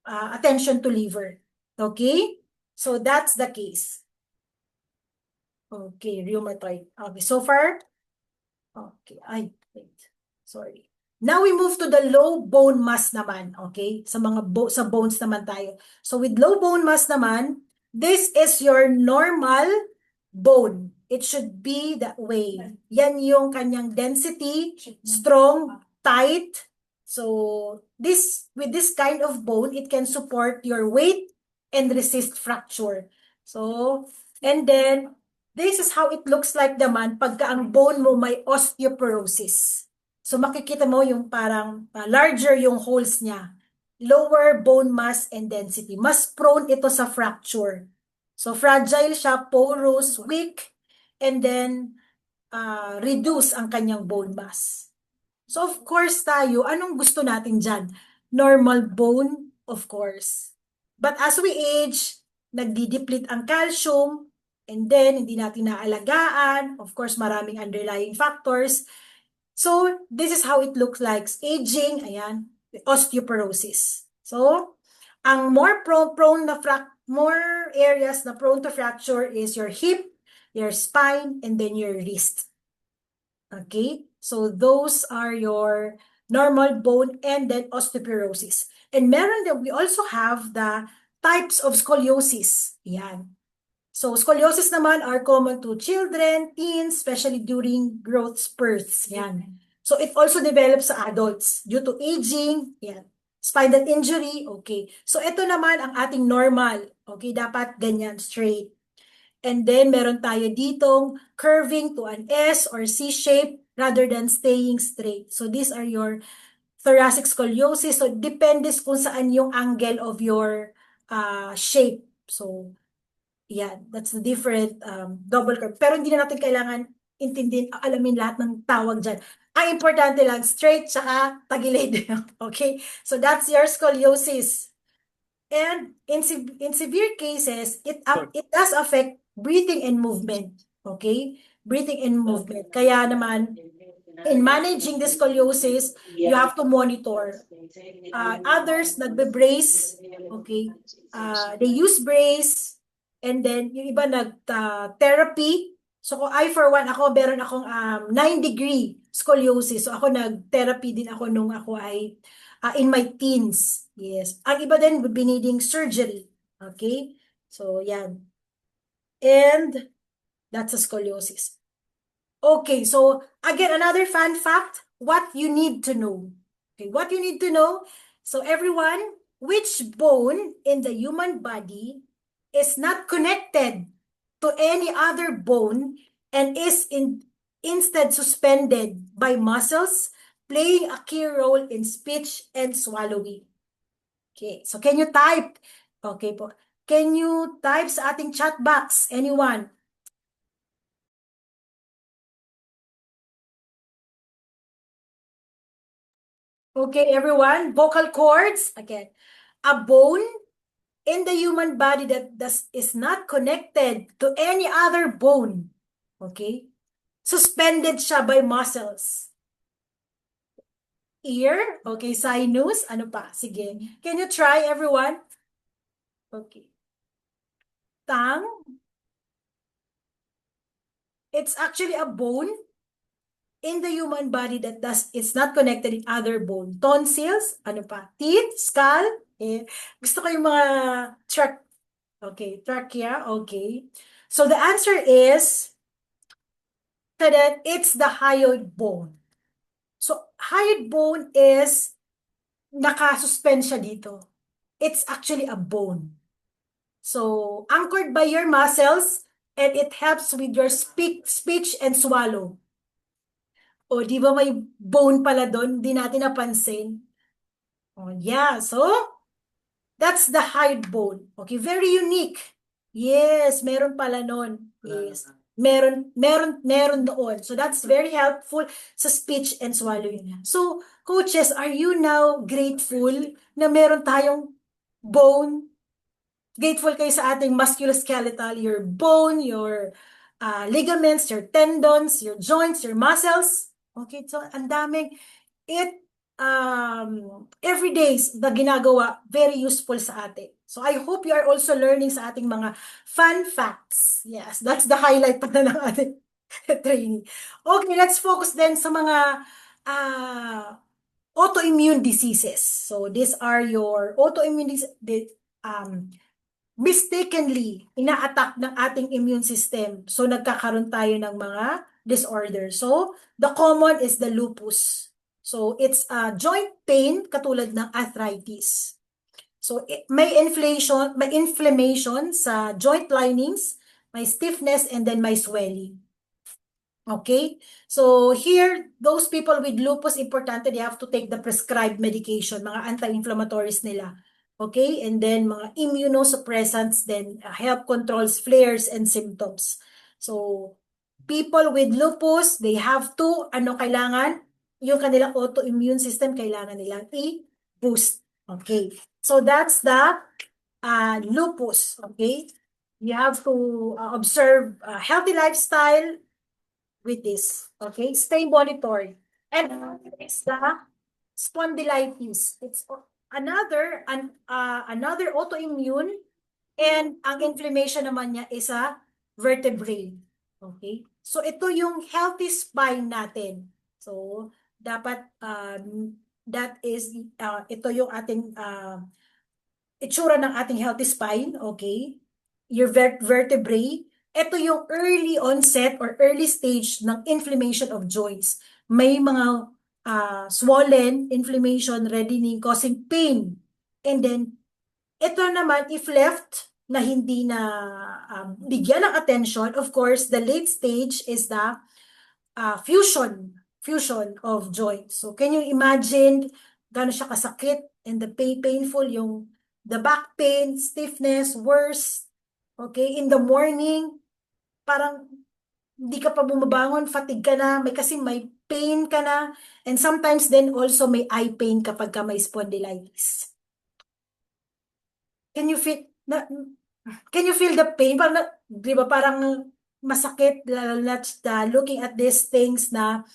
attention to liver. Okay, so that's the case. Okay, rheumatoid. Okay, so far. Okay, wait. Sorry. Now we move to the low bone mass naman, okay? Sa mga sa bones naman tayo. So with low bone mass naman, this is your normal bone. It should be that way. Yan yung kanyang density, strong, tight. So with this kind of bone, it can support your weight and resist fracture. So, and then this is how it looks like naman pagka ang bone mo may osteoporosis. So makikita mo yung parang larger yung holes niya. Lower bone mass and density. Mas prone ito sa fracture. So fragile siya, porous, weak, and then reduce ang kanyang bone mass. So of course tayo, anong gusto natin dyan? Normal bone, of course. But as we age, nagdi-deplete ang calcium, and then hindi natin naalagaan. Of course, maraming underlying factors. So, this is how it looks like. Aging, ayan, osteoporosis. So, ang more areas na prone to fracture is your hip, your spine, and then your wrist. Okay? So, those are your normal bone and then osteoporosis. And we also have the types of scoliosis. Ayan. So, scoliosis naman are common to children, teens, especially during growth spurts. Yan. So, it also develops sa adults due to aging. Yan. Spinal injury, okay. So, ito naman ang ating normal. Okay, dapat ganyan, straight. And then, meron tayo ditong curving to an S or C shape rather than staying straight. So, these are your thoracic scoliosis. So, depende kung saan yung angle of your shape. So, yeah, that's the different double curve. Pero hindi na natin kailangan intindihin, alamin lahat ng tawag dyan. Ang importante lang, straight tsaka tagilid. Okay? So that's your scoliosis. And in severe cases, it does affect breathing and movement. Okay? Breathing and movement. Kaya naman, in managing the scoliosis, you have to monitor. Others, nagbe-brace. Okay? They use brace. And then, yung iba nag-therapy. So, for one, meron akong 9-degree scoliosis. So, ako nag-therapy din ako nung ako ay in my teens. Yes. Ang iba din, would be needing surgery. Okay? So, yan. And, that's a scoliosis. Okay, so, again, another fun fact, what you need to know. Okay, what you need to know. So, everyone, which bone in the human body is not connected to any other bone and is instead suspended by muscles, playing a key role in speech and swallowing. Okay, so can you type? Okay po. Can you type sa ating chat box? Anyone? Okay, everyone. Vocal cords. Again, a bone in the human body that is not connected to any other bone. Okay? Suspended siya by muscles. Ear. Okay, sinus. Ano pa? Sige. Can you try, everyone? Okay. Tongue. It's actually a bone in the human body that it's not connected in other bone. Tonsils. Ano pa? Teeth. Skull. Gusto ko yung mga trachea, okay. So the answer is that it's the hyoid bone. So hyoid bone is nakasuspend siya dito. It's actually a bone. So, anchored by your muscles, and it helps with your speech and swallow. O, di ba may bone pala doon? Di natin napansin. Oh, yeah. So, that's the hide bone. Okay, very unique. Yes, meron pala noon. Yes. Meron doon. So that's very helpful sa speech and swallowing. So, coaches, are you now grateful na meron tayong bone? Grateful kayo sa ating musculoskeletal, your bone, your ligaments, your tendons, your joints, your muscles. Okay, so ang daming every day na ginagawa, very useful sa atin. So I hope you are also learning sa ating mga fun facts. Yes, that's the highlight pa na ng ating training. Okay, let's focus then sa mga autoimmune diseases. So these are your autoimmune mistakenly ina-attack ng ating immune system. So nagkakaroon tayo ng mga disorders. So the common is the lupus. So it's a joint pain katulad ng arthritis. So may inflammation sa joint linings, may stiffness, and then may swelling. Okay? So here, those people with lupus, importante, they have to take the prescribed medication, mga anti-inflammatories nila. Okay? And then mga immunosuppressants then help controls flares and symptoms. So people with lupus, they have to, kailangan? Yung kanilang autoimmune system, kailangan nilang i-boost. Okay? So that's the lupus. Okay? You have to observe a healthy lifestyle with this. Okay? Stay monitored. And it's the spondylitis. It's another autoimmune, and ang inflammation naman niya is a vertebrae. Okay? So ito yung healthy spine natin. So dapat ito yung ating itsura ng ating healthy spine. Okay? Your vertebrae. Ito yung early onset or early stage ng inflammation of joints. May mga swollen, inflammation, reddening, causing pain. And then, ito naman, if left na hindi na bigyan ng attention, of course, the late stage is the fusion of joints. So, can you imagine gano'n siya kasakit and the painful, yung the back pain, stiffness, worse. Okay, in the morning, parang hindi ka pa bumabangon, fatigue ka na, may pain ka na, and sometimes then also may eye pain kapag ka may spondylitis. Can you feel the pain? Parang, di ba, parang masakit, looking at these things na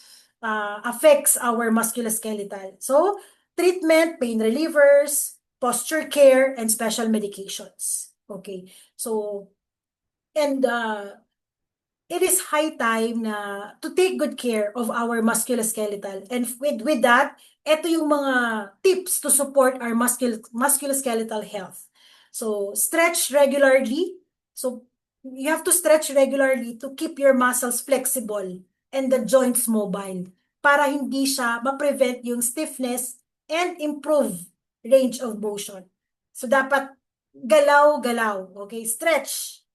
affects our musculoskeletal. So, treatment, pain relievers, posture care, and special medications. Okay, so, and it is high time na to take good care of our musculoskeletal. And with that, ito yung mga tips to support our musculoskeletal health. So, stretch regularly. So, you have to stretch regularly to keep your muscles flexible and the joints mobile para hindi siya ma-prevent yung stiffness and improve range of motion. So, dapat galaw-galaw. Okay, stretch.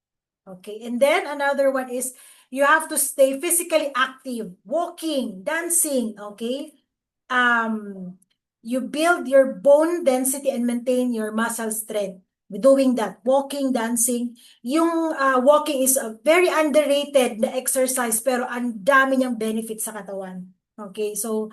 Okay, and then another one is you have to stay physically active, walking, dancing, okay? You build your bone density and maintain your muscle strength. Doing that, walking, dancing. Yung walking is a very underrated na exercise pero ang dami niyang benefits sa katawan. Okay, so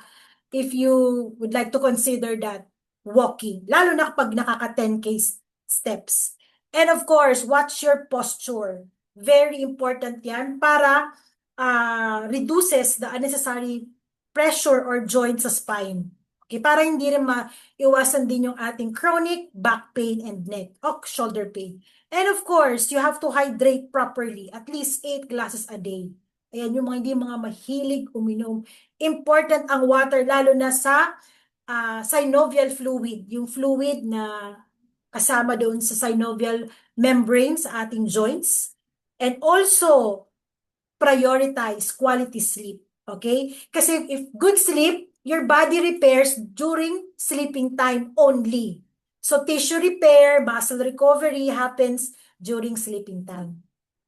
if you would like to consider that, walking, lalo na kapag nakaka 10K steps. And of course, watch your posture. Very important yan para reduces the unnecessary pressure or joint sa spine. Okay, para hindi rin maiwasan din yung ating chronic back pain and neck o shoulder pain. And of course, you have to hydrate properly, at least 8 glasses a day. Ayan, yung hindi mga mahilig uminom. Important ang water, lalo na sa synovial fluid, yung fluid na kasama doon sa synovial membrane sa ating joints. And also, prioritize quality sleep. Okay? Kasi if good sleep, your body repairs during sleeping time only. So tissue repair, muscle recovery happens during sleeping time.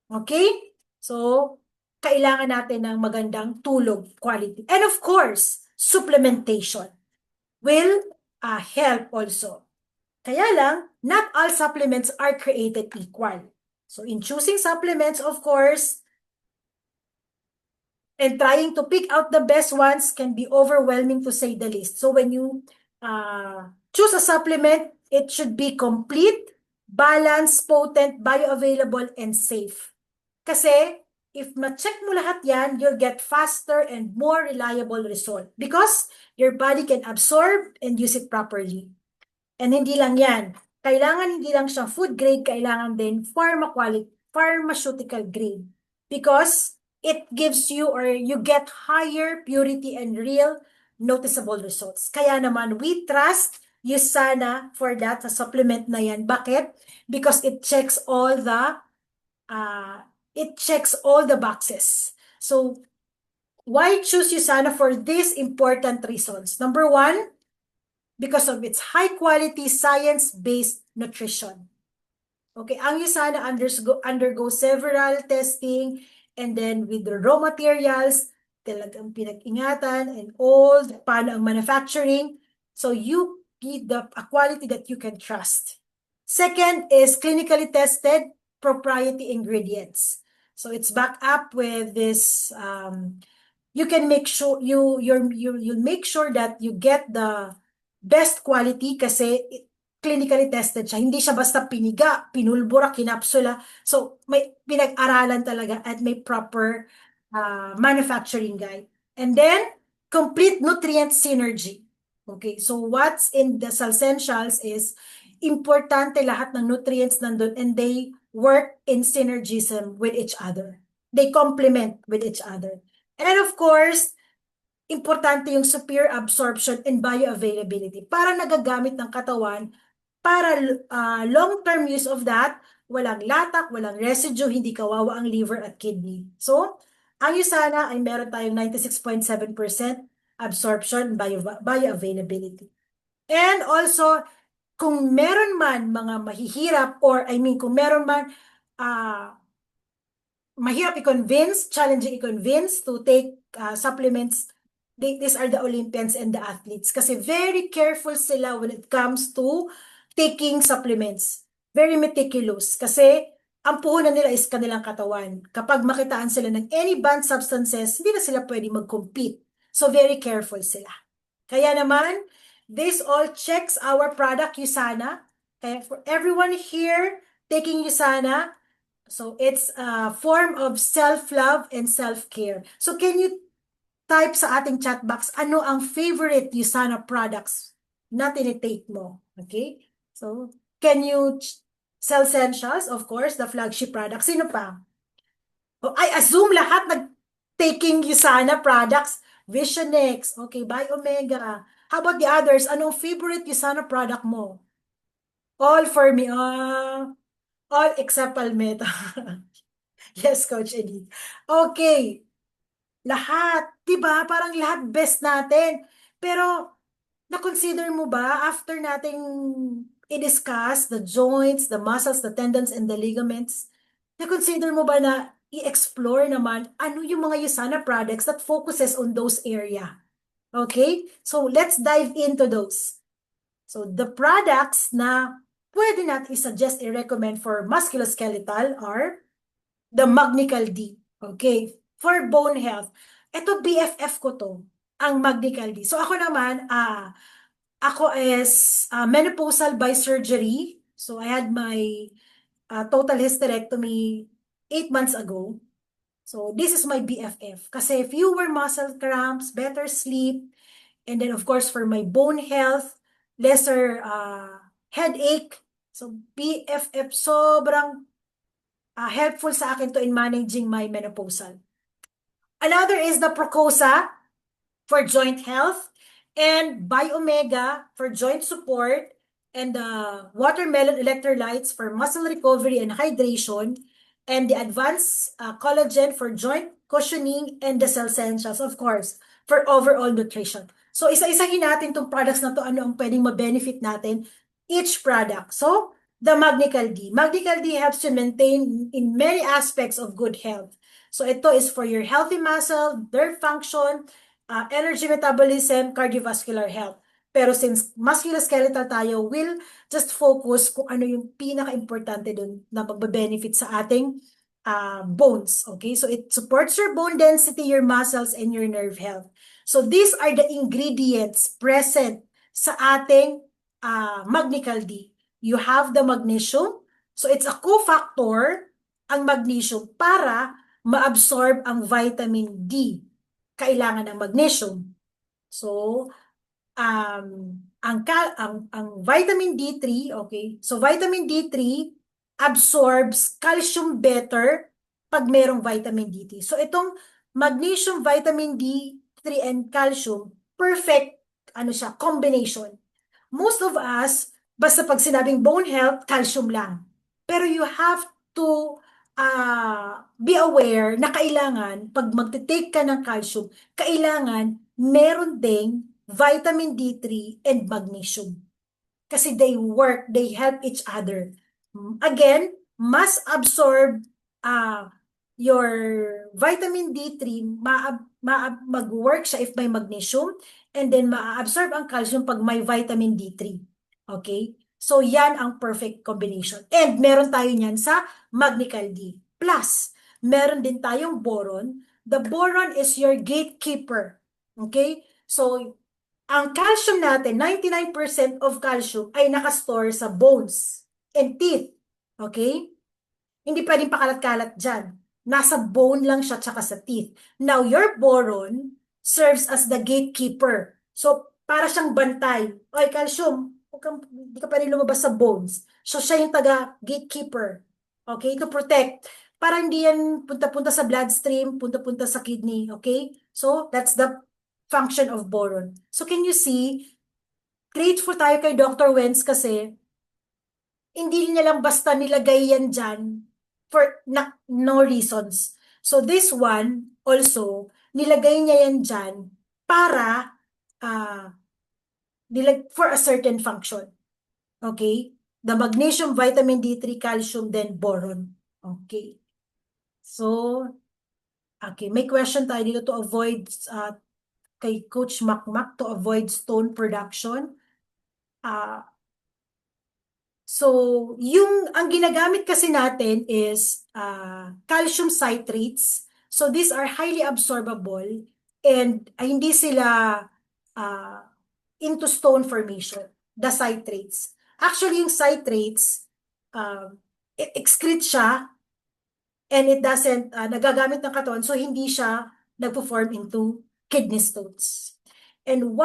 Okay? So, kailangan natin ng magandang tulog quality. And of course, supplementation will help also. Kaya lang, not all supplements are created equal. So, in choosing supplements, of course, and trying to pick out the best ones can be overwhelming to say the least. So, when you choose a supplement, it should be complete, balanced, potent, bioavailable, and safe. Kasi, if ma-check mo lahat yan, you'll get faster and more reliable result because your body can absorb and use it properly. And hindi lang yan. Kailangan hindi lang siyang food grade, kailangan din pharmaceutical grade. Because it gives you or you get higher purity and real noticeable results. Kaya naman, we trust USANA for that sa supplement na yan. Bakit? Because it checks all the boxes. So, why choose USANA for these important reasons? Number one, because of its high-quality, science-based nutrition. Okay, ang USANA undergo several testing, and then with the raw materials, talagang pinag-ingatan, and all, paano ang manufacturing, so you get a quality that you can trust. Second is clinically tested proprietary ingredients. So it's backed up with this, you can make sure, you'll make sure that you get the best quality kasi clinically tested siya. Hindi siya basta piniga, pinulbura, kinapsula. So, may pinag-aralan talaga at may proper manufacturing guide. And then, complete nutrient synergy. Okay, so what's in the Essentials is importante lahat ng nutrients nandun and they work in synergism with each other. They complement with each other. And then, of course, importante yung superior absorption and bioavailability para nagagamit ng katawan para long-term use of that, walang latak, walang residue, hindi kawawa ang liver at kidney. So, ang USANA ay meron tayong 96.7% absorption bioavailability. And also, kung meron man mga mahihirap or kung meron man mahirap i-convince, challenging i-convince to take supplements, these are the Olympians and the athletes kasi very careful sila when it comes to taking supplements. Very meticulous kasi ang puhunan nila is kanilang katawan. Kapag makitaan sila ng any banned substances, hindi na sila pwede mag-compete. So very careful sila. Kaya naman, this all checks our product USANA. Kaya for everyone here taking USANA, so it's a form of self-love and self-care. So can you type sa ating chat box, ano ang favorite USANA products na tinitake mo? Okay? So, can you Essentials, of course, the flagship product. Sino pa? Oh, I assume lahat nag-taking USANA products. Visionex, okay, Biomega. How about the others? Anong favorite USANA product mo? All for me. All except Palmetto. Yes, Coach Edith. Okay. Lahat, 'di ba? Parang lahat best natin. Pero na-consider mo ba after nating i-discuss the joints, the muscles, the tendons, and the ligaments, na-consider mo ba na i-explore naman ano yung mga USANA products that focuses on those area? Okay? So, let's dive into those. So, the products na pwede natin i-suggest, i-recommend for musculoskeletal are the Magnical D. Okay? For bone health. Ito, BFF ko to, ang Magnical D. So, ako naman, ako is menopausal by surgery. So, I had my total hysterectomy 8 months ago. So, this is my BFF. Kasi fewer muscle cramps, better sleep, and then, of course, for my bone health, lesser headache. So, BFF sobrang helpful sa akin to in managing my menopausal. Another is the Procosa for joint health, and Biomega for joint support, and the watermelon electrolytes for muscle recovery and hydration, and the advanced collagen for joint cushioning, and the Essentials, of course, for overall nutrition. So, isa-isahin natin itong products na to, ano ang pwedeng ma-benefit natin, each product. So, the Magnical D. Magnical D helps you maintain in many aspects of good health. So ito is for your healthy muscle, nerve function, energy metabolism, cardiovascular health. Pero since musculoskeletal tayo, we'll just focus kung ano yung pinaka-importante dun na magbe-benefit sa ating bones. Okay, so it supports your bone density, your muscles, and your nerve health. So these are the ingredients present sa ating Magnical D. You have the magnesium. So it's a cofactor ang magnesium para ma-absorb ang vitamin D. Kailangan ng magnesium. So, ang vitamin D3, okay? So vitamin D3 absorbs calcium better pag merong vitamin D3. So itong magnesium, vitamin D3 and calcium, perfect ano siya, combination. Most of us, basta pag sinabing bone health, calcium lang. Pero you have to be aware na kailangan, pag magte-take ka ng calcium, kailangan meron ding vitamin D3 and magnesium. Kasi they work, they help each other. Again, mas absorb your vitamin D3, mag-work siya if may magnesium, and then ma-absorb ang calcium pag may vitamin D3. Okay? So, yan ang perfect combination. And meron tayo niyan sa Magnical D. Plus, meron din tayong boron. The boron is your gatekeeper. Okay? So, ang calcium natin, 99% of calcium ay nakastore sa bones and teeth. Okay? Hindi pwedeng pakalat-kalat dyan. Nasa bone lang siya tsaka sa teeth. Now, your boron serves as the gatekeeper. So, para siyang bantay. Oy, calcium, hindi ka pwedeng lumabas sa bones. So, siya yung taga-gatekeeper. Okay? To protect. Para hindi yan punta-punta sa bloodstream, punta-punta sa kidney. Okay? So, that's the function of boron. So, can you see, grateful tayo kay Dr. Wenz kasi hindi niya lang basta nilagay yan dyan for no reasons. So, this one, also, nilagay niya yan dyan para for a certain function. Okay? The magnesium, vitamin D3, calcium, then boron. Okay. So, okay, may question tayo dito to avoid kay Coach Makmak to avoid stone production. So, ang ginagamit kasi natin is calcium citrates. So, these are highly absorbable and hindi sila into stone formation, the citrates. Actually, yung citrates, excrete siya and it doesn't, nagagamit ng katawan, so hindi siya nagpo-form into kidney stones. And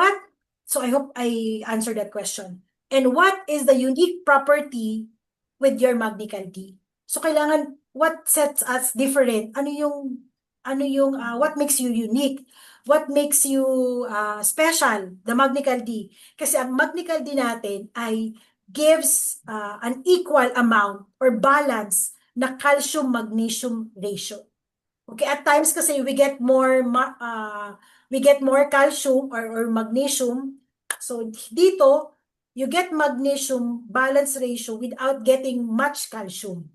so I hope I answered that question. And what is the unique property with your Magnical D? So kailangan, what sets us different? What makes you unique? What makes you special, the Magnical D? Kasi ang Magnical D natin ay gives an equal amount or balance na calcium-magnesium ratio. Okay, at times kasi we get more calcium or magnesium. So dito, you get magnesium balance ratio without getting much calcium.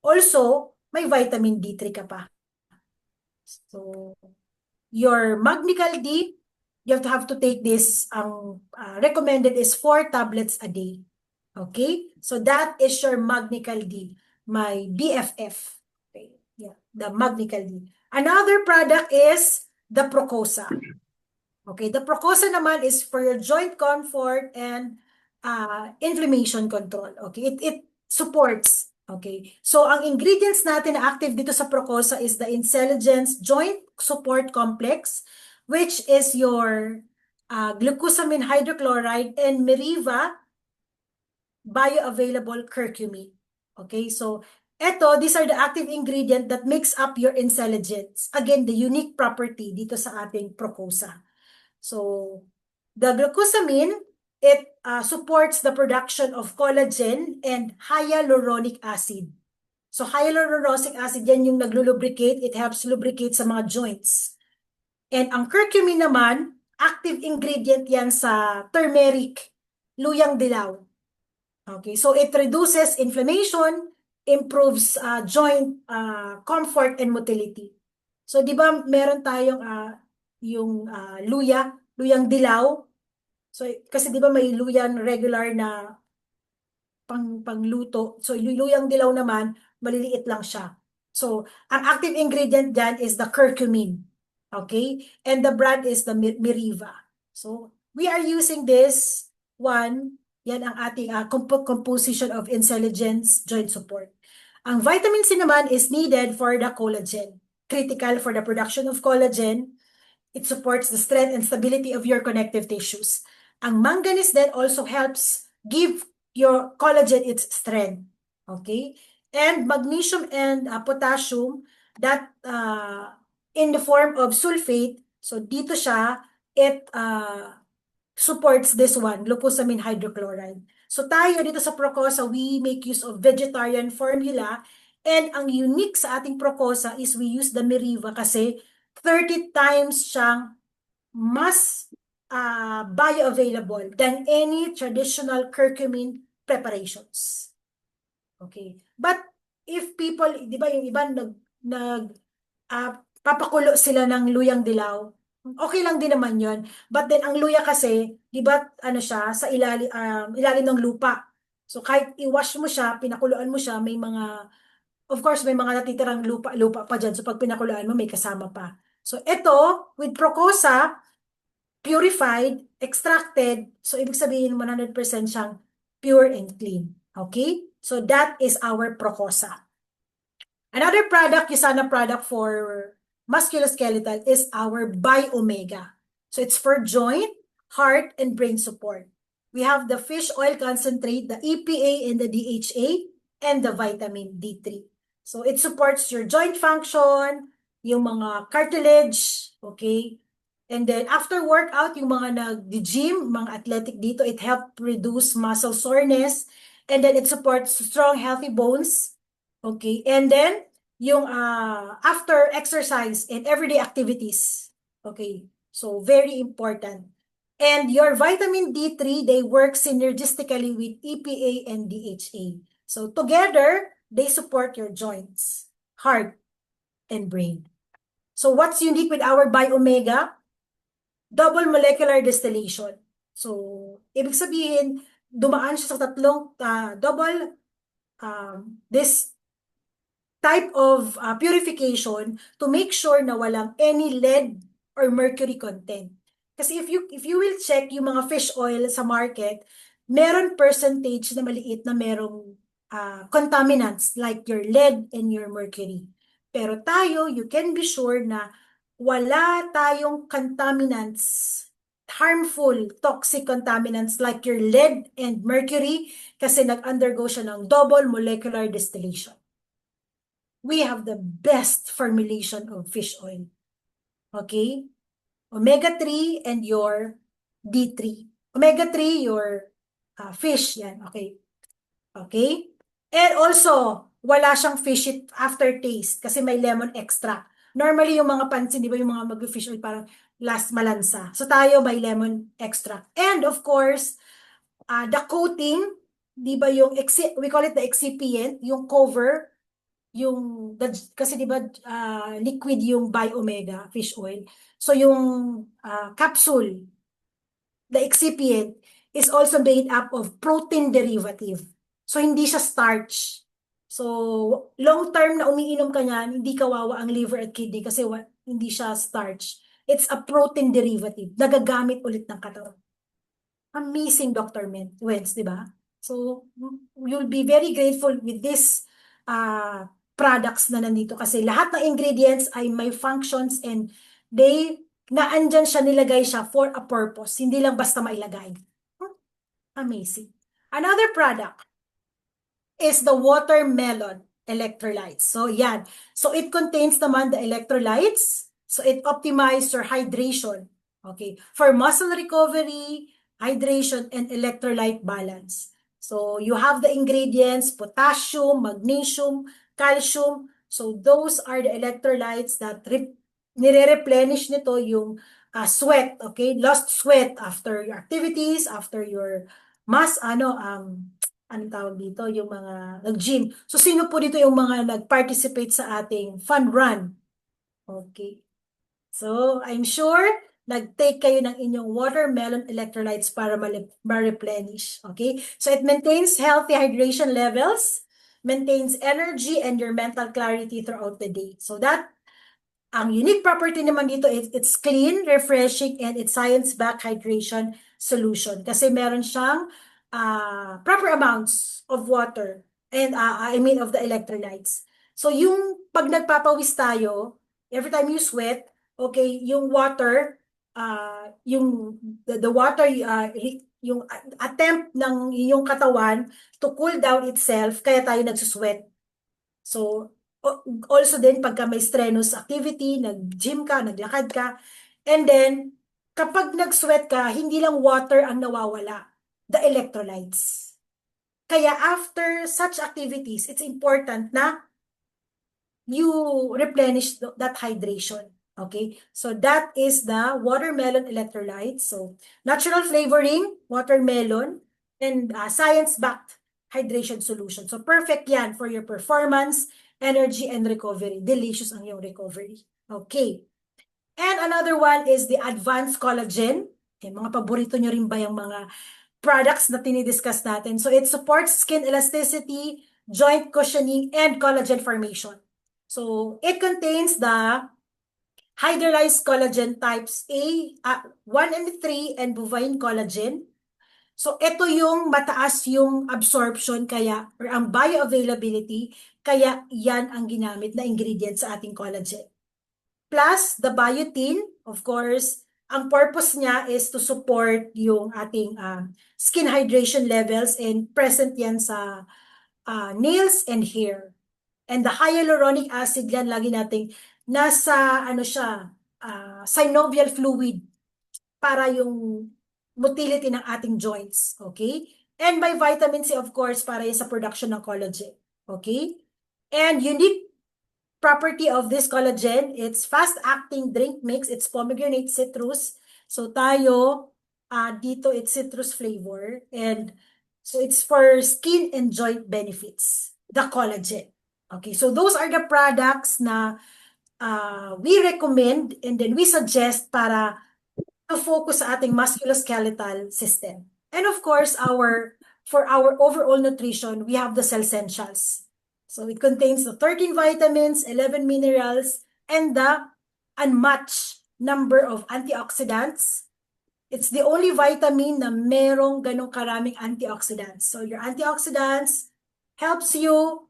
Also, may vitamin D3 ka pa. So, your Magnical D, you have to take this, recommended is 4 tablets a day. Okay? So, that is your Magnical D, my BFF. Okay. Yeah, the Magnical D. Another product is the Procosa. Okay, the Procosa naman is for your joint comfort and inflammation control. Okay, it supports. Okay, so ang ingredients natin na active dito sa Procosa is the Intelligence Joint Support Complex, which is your glucosamine hydrochloride and Meriva bioavailable curcumin. Okay, so these are the active ingredient that makes up your Intelligence. Again, the unique property dito sa ating Procosa. So, the glucosamine, it supports the production of collagen and hyaluronic acid. So, hyaluronic acid, yan yung naglubricate. It helps lubricate sa mga joints. And ang curcumin naman, active ingredient yan sa turmeric, luyang dilaw. Okay, so it reduces inflammation, improves joint comfort and motility. So di ba meron tayong yung luyang dilaw. So kasi di ba may luyang regular na pangluto. So luyang dilaw naman, maliliit lang siya. So ang active ingredient dyan is the curcumin. Okay? And the brand is the Miriva. So we are using this one. Yan ang ating composition of intelligence joint support. Ang vitamin C naman is needed for the collagen. Critical for the production of collagen. It supports the strength and stability of your connective tissues. Ang manganese then also helps give your collagen its strength. Okay? And magnesium and potassium that in the form of sulfate. So dito siya, it supports this one, glucosamine hydrochloride. So tayo dito sa Procosa, we make use of vegetarian formula. And ang unique sa ating Procosa is we use the Miriva kasi 30 times siyang mas bioavailable than any traditional curcumin preparations. Okay. But if people, di ba yung iba papakulo sila ng luyang dilaw, okay lang din naman yon. But then ang luya kasi, di ba ano siya, sa ilalim ng lupa. So kahit i-wash mo siya, pinakuluan mo siya, may mga, of course, may mga natitirang lupa pa dyan. So pag pinakuluan mo, may kasama pa. So ito, with Procosa, purified, extracted, so ibig sabihin 100% siyang pure and clean. Okay? So that is our Procosa. Another product, Usana product for musculoskeletal is our Biomega. So it's for joint, heart, and brain support. We have the fish oil concentrate, the EPA and the DHA, and the vitamin D3. So it supports your joint function, yung mga cartilage, okay? And then after workout, yung mga nag-gym, mga athletic dito, it helps reduce muscle soreness. And then it supports strong, healthy bones. Okay. And then, yung after exercise and everyday activities. Okay. So, very important. And your vitamin D3, they work synergistically with EPA and DHA. So, together, they support your joints, heart, and brain. So, what's unique with our Biomega? Double molecular distillation. So, ibig sabihin, dumaan siya sa tatlong double this type of purification to make sure na walang any lead or mercury content. Kasi if you will check yung mga fish oil sa market, meron percentage na maliit na merong contaminants like your lead and your mercury. Pero tayo, you can be sure na wala tayong contaminants, harmful, toxic contaminants like your lead and mercury kasi nag-undergo siya ng double molecular distillation. We have the best formulation of fish oil. Okay? Omega-3 and your D3. Omega-3, your fish. Yan, okay. Okay? And also, wala siyang fishy aftertaste kasi may lemon extract. Normally, yung mga pansin, di ba yung mga mag-fish oil parang last malansa. So tayo may lemon extract. And of course, the coating, di ba yung, we call it the excipient, yung cover, yung, kasi di ba liquid yung Biomega fish oil. So yung capsule, the excipient, is also made up of protein derivative. So hindi siya starch. So, long term na umiinom ka niyan, hindi kawawa ang liver at kidney kasi hindi siya starch. It's a protein derivative. Nagagamit ulit ng katawan. Amazing, Dr. Wentz, di ba? So, you'll be very grateful with this products na nandito kasi lahat ng ingredients ay may functions and naandyan siya, nilagay siya for a purpose. Hindi lang basta mailagay. Amazing. Another product is the watermelon electrolytes. So, yan. So, it contains naman the electrolytes. So, it optimizes your hydration. Okay. For muscle recovery, hydration, and electrolyte balance. So, you have the ingredients, potassium, magnesium, calcium. So, those are the electrolytes that nire-replenish nito yung sweat, okay? Lost sweat after your activities, after your anong tawag dito, yung mga nag-gym. So, sino po dito yung mga nag-participate sa ating fun run? Okay. So, I'm sure nag-take kayo ng inyong watermelon electrolytes para ma-replenish. Okay? So, it maintains healthy hydration levels, maintains energy and your mental clarity throughout the day. So, ang unique property naman dito is it's clean, refreshing, and it's science-backed hydration solution. Kasi meron siyang proper amounts of water and I mean of the electrolytes. So yung pag nagpapawis tayo, every time you sweat, okay, yung water, yung the water, yung attempt ng iyong katawan to cool down itself, kaya tayo nagsusweat. So, also din pagka may strenuous activity, nag-gym ka, naglakad ka, and then, kapag nag-sweat ka, hindi lang water ang nawawala, the electrolytes. Kaya after such activities, it's important na you replenish that hydration. Okay, so that is the watermelon electrolytes. So, natural flavoring, watermelon, and science-backed hydration solution. So, perfect yan for your performance, energy, and recovery. Delicious ang yung recovery. Okay. And another one is the advanced collagen. Okay, mga paborito nyo rin ba yung mga products na tinidiscuss natin? So, it supports skin elasticity, joint cushioning, and collagen formation. So, it contains the hydrolyzed collagen types A, 1 and 3, and bovine collagen. So, ito yung mataas yung absorption kaya, or ang bioavailability, kaya yan ang ginamit na ingredient sa ating collagen. Plus, the biotin, of course, ang purpose niya is to support yung ating skin hydration levels and present yan sa nails and hair. And the hyaluronic acid yan, lagi nating nasa, ano siya, synovial fluid para yung motility ng ating joints. Okay? And by vitamin C, of course, para yan sa production ng collagen. Okay? And unique property of this collagen, it's fast-acting drink mix, it's pomegranate citrus. So tayo, dito it's citrus flavor. And so it's for skin and joint benefits, the collagen. Okay, so those are the products na we recommend and then we suggest para to focus sa ating musculoskeletal system. And of course, for our overall nutrition, we have the Cellsentials. So it contains the 13 vitamins, 11 minerals, and the unmatched number of antioxidants. It's the only vitamin na merong ganong karaming antioxidants. So your antioxidants helps you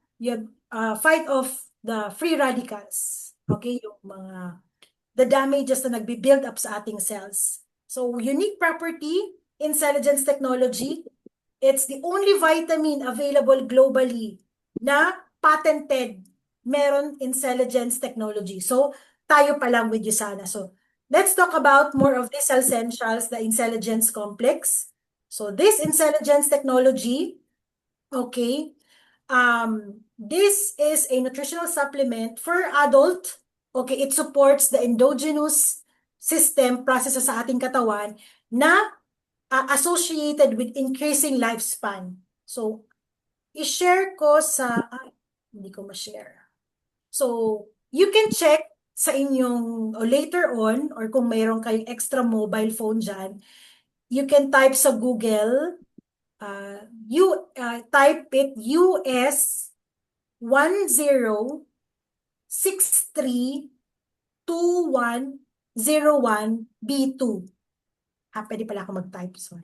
fight off the free radicals. Okay, yung mga the damages na nagbi-build up sa ating cells. So unique property in Celligence technology, it's the only vitamin available globally na patented meron in Celligence technology. So tayo pa lang with USANA. So let's talk about more of these essentials, the Intelligence complex. So this Intelligence technology, okay, this is a nutritional supplement for adult. Okay, it supports the endogenous system processes sa ating katawan na associated with increasing lifespan. So, i-share ko sa, hindi ko ma-share. So, you can check sa inyong, or later on, or kung mayroon kayong extra mobile phone dyan, you can type sa Google, type it US 10632101B2. Pwede pala ako mag-type. Sorry.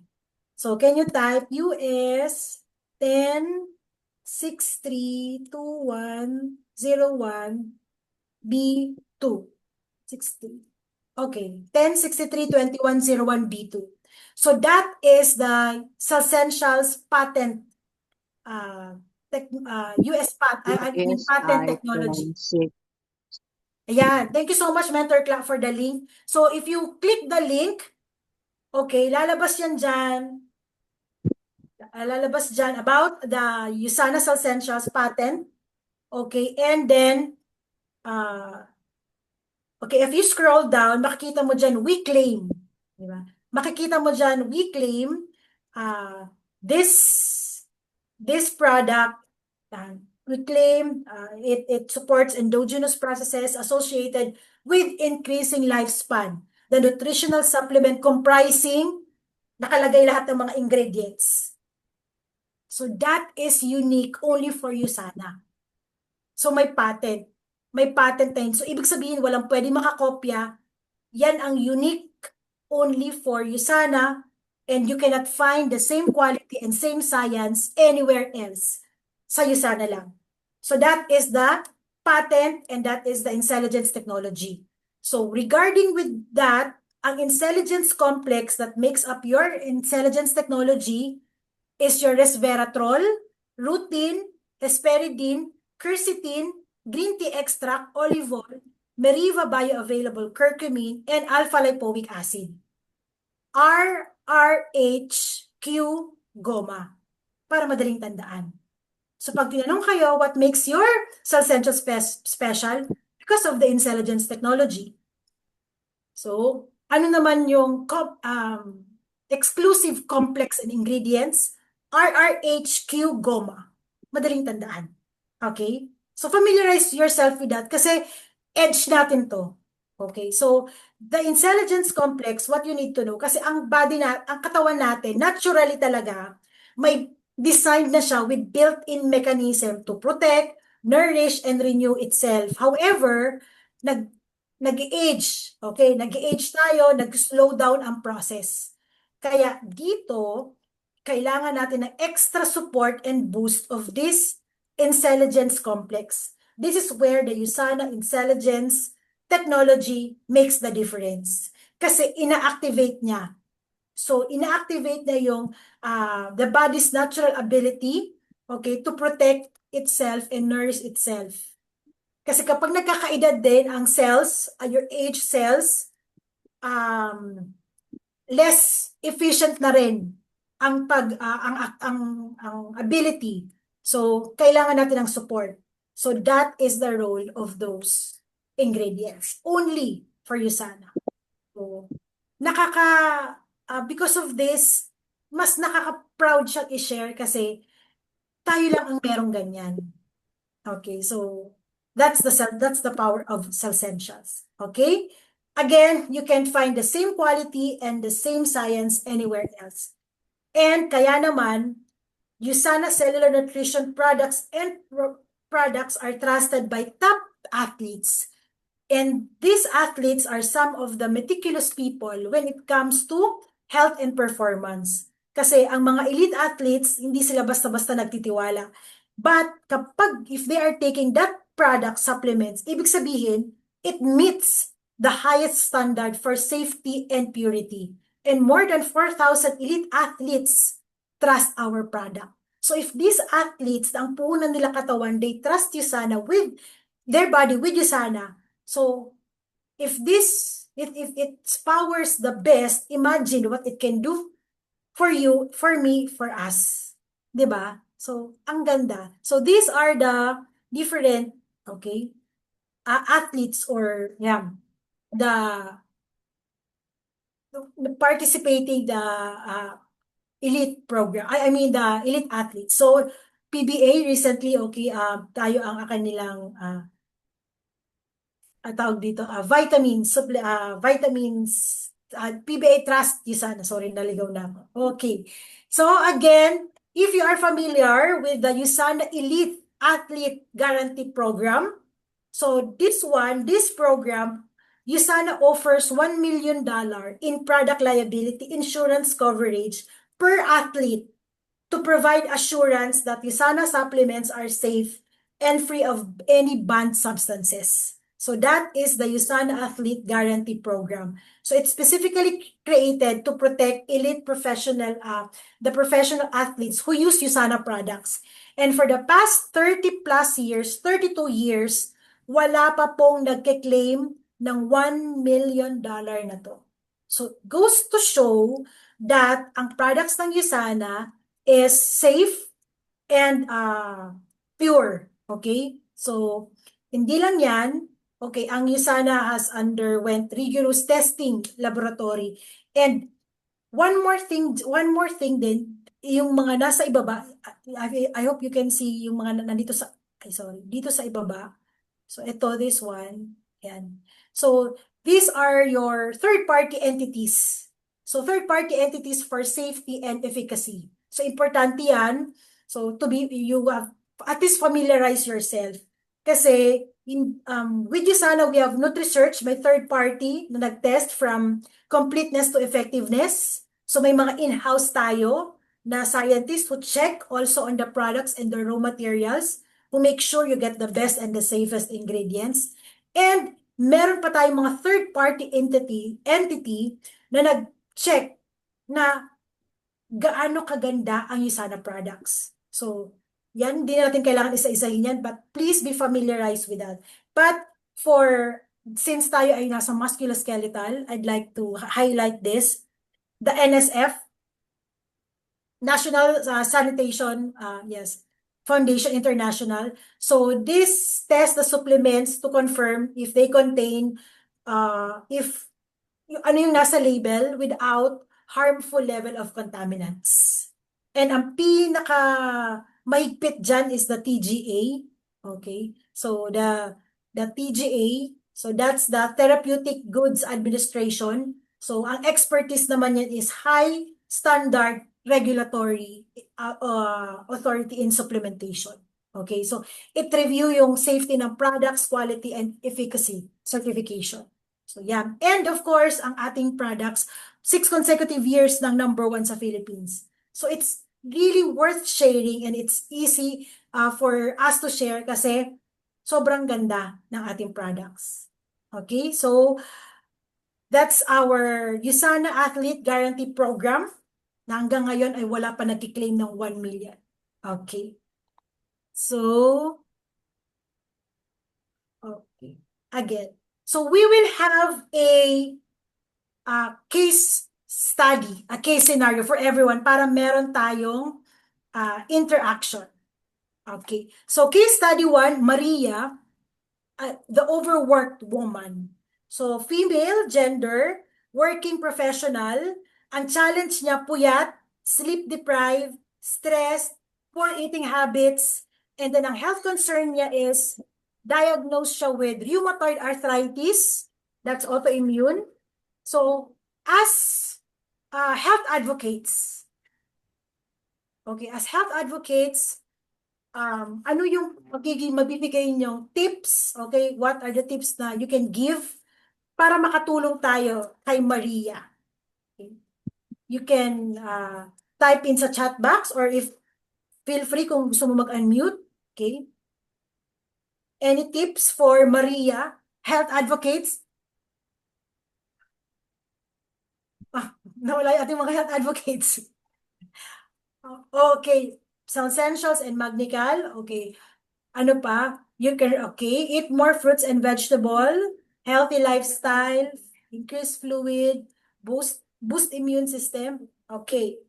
So, can you type US 10632101B2? 63. Okay, 10632101B2. So that is the Cellsentials patent, US patent technology. Ayan, thank you so much, Mentor Clark, for the link. So if you click the link, okay, lalabas yan dyan. Lalabas dyan about the USANA Cellsentials patent. Okay, and then, okay, if you scroll down, makikita mo dyan, we claim. Diba? Makikita mo dyan, we claim this this product, we claim it supports endogenous processes associated with increasing lifespan. The nutritional supplement comprising, nakalagay lahat ng mga ingredients. So that is unique only for USANA. So may patent. May patent tayo. So ibig sabihin, walang pwede makakopya. Yan ang unique only for USANA, and you cannot find the same quality and same science anywhere else. Sa USANA lang. So that is the patent and that is the intelligence technology. So regarding with that, ang intelligence complex that makes up your intelligence technology is your resveratrol, lutein, hesperidine, quercetin, green tea extract, olive oil, Meriva bioavailable curcumin, and alpha-lipoic acid. RRHQ GOMA. Para madaling tandaan. So pag tinanong kayo, what makes your Cellsential special? Because of the intelligence technology. So, ano naman yung exclusive complex and ingredients? RRHQ GOMA. Madaling tandaan. Okay? So familiarize yourself with that kasi edge natin to. Okay? So the intelligence complex, what you need to know, kasi ang katawan natin, naturally talaga, may designed na siya with built-in mechanism to protect, nourish, and renew itself. However, nag-age. Okay? Nag-age tayo, nag-slow down ang process. Kaya dito, kailangan natin ng extra support and boost of this intelligence complex. This is where the USANA intelligence technology makes the difference. Kasi ina-activate niya. So, ina-activate na yung the body's natural ability, okay, to protect itself and nourish itself. Kasi kapag nagkakaedad din ang cells, your age cells, less efficient na rin ang ability. So, kailangan natin ng support. So, that is the role of those ingredients. Only for USANA. So, because of this, mas nakaka-proud siyang i-share kasi tayo lang ang merong ganyan. Okay, so, that's the power of Cellsentials. Okay? Again, you can find the same quality and the same science anywhere else. And kaya naman, USANA cellular nutrition products and products are trusted by top athletes. And these athletes are some of the meticulous people when it comes to health and performance. Kasi ang mga elite athletes, hindi sila basta-basta nagtitiwala. But if they are taking that product supplements, ibig sabihin, it meets the highest standard for safety and purity. And more than 4,000 elite athletes trust our product. So if these athletes, ang puhunan nila katawan, they trust USANA with their body, with USANA. So if it powers the best, imagine what it can do for you, for me, for us. Diba? So, ang ganda. So these are the different, okay, athletes or, yeah, the participating the elite program. I mean the elite athletes. So PBA recently, okay, tayo ang kanilang tawag dito, vitamins, PBA Trust USANA. Sorry, naligaw na ako. Okay. So again, if you are familiar with the USANA Elite Athlete Guarantee Program, so this program, USANA offers $1 million in product liability insurance coverage per athlete to provide assurance that USANA supplements are safe and free of any banned substances. So that is the USANA Athlete Guarantee Program. So it's specifically created to protect elite the professional athletes who use USANA products. And for the past 30 plus years, 32 years, wala pa pong nagke-claim ng $1 million na to. So goes to show that ang products ng USANA is safe and pure. Okay? So, hindi lang yan. Okay, ang USANA has underwent rigorous testing laboratory. And one more thing din, yung mga nasa ibaba, I hope you can see yung mga nandito sa, dito sa ibaba. So ito, this one. Yan. So these are your third-party entities. So third-party entities for safety and efficacy. So importante yan. So you have at least familiarize yourself. Kasi with Usana, we have NutriSearch, may third party na nag-test from completeness to effectiveness. So may mga in-house tayo na scientists who check also on the products and the raw materials, who make sure you get the best and the safest ingredients. And meron pa tayong mga third-party entity na nag-check na gaano kaganda ang Usana products. So, yan, hindi natin kailangan isa-isahin yan, but please be familiarized with that. But since tayo ay nasa musculoskeletal, I'd like to highlight this. The NSF, National Sanitation, Foundation International. So this test the supplements to confirm if they contain, ano yung nasa label without harmful level of contaminants. And ang pinaka mahigpit dyan is the TGA. Okay? So the TGA, so that's the Therapeutic Goods Administration. So ang expertise naman yan is high standard regulatory authority in supplementation. Okay? So it review yung safety ng products, quality, and efficacy certification. So yeah. And of course, ang ating products, 6 consecutive years ng #1 sa Philippines. So it's really worth sharing and it's easy for us to share kasi sobrang ganda ng ating products. Okay, so that's our Usana Athlete Guarantee Program na hanggang ngayon ay wala pa nag-claim ng 1 million. Okay. So, okay. Again. So we will have a case study, a case scenario for everyone para meron tayong interaction. Okay. So case study 1, Maria, the overworked woman. So female, gender, working professional. Ang challenge niya puyat, sleep deprived, stressed, poor eating habits, and then ang health concern niya is diagnosed siya with rheumatoid arthritis, that's autoimmune. So, as health advocates, okay, ano yung mabibigay niyong tips, okay, what are the tips na you can give para makatulong tayo kay Maria? Okay. You can type in sa chat box or feel free kung gusto mo mag-unmute, okay? Any tips for Maria, health advocates? Nawala yung ating mga health advocates. Okay. Sound Essentials and Magnical. Okay. Ano pa? You can, okay, eat more fruits and vegetable, healthy lifestyle, increase fluid, boost immune system. Okay.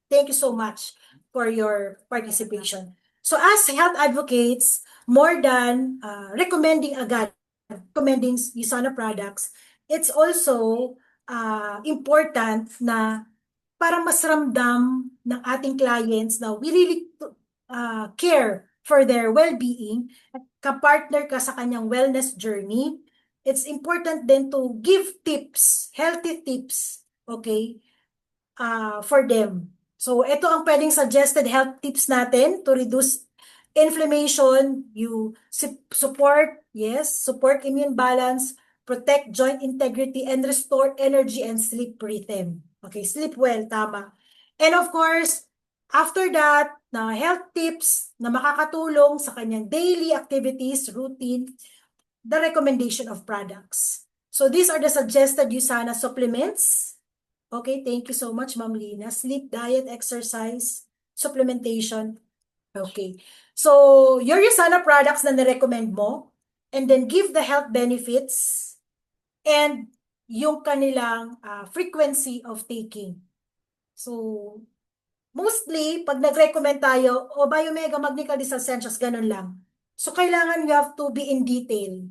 Thank you so much for your participation. So as health advocates, more than recommending Usana products, it's also important na para mas ramdam ng ating clients na we really care for their well-being, kapartner ka sa kanyang wellness journey, it's important then to give tips, healthy tips, okay, for them. So, ito ang pwedeng suggested health tips natin to reduce inflammation, you support immune balance, protect joint integrity, and restore energy and sleep rhythm. Okay, sleep well, tama. And of course, after that, na health tips na makakatulong sa kanyang daily activities, routine, the recommendation of products. So these are the suggested Usana supplements. Okay, thank you so much, Ma'am Lina. Sleep, diet, exercise, supplementation. Okay. So, your Usana products na nirecommend mo, and then give the health benefits and yung kanilang frequency of taking. So, mostly, pag nag-recommend tayo, o Biomega Magnical Essentials, ganun lang. So, kailangan you have to be in detail.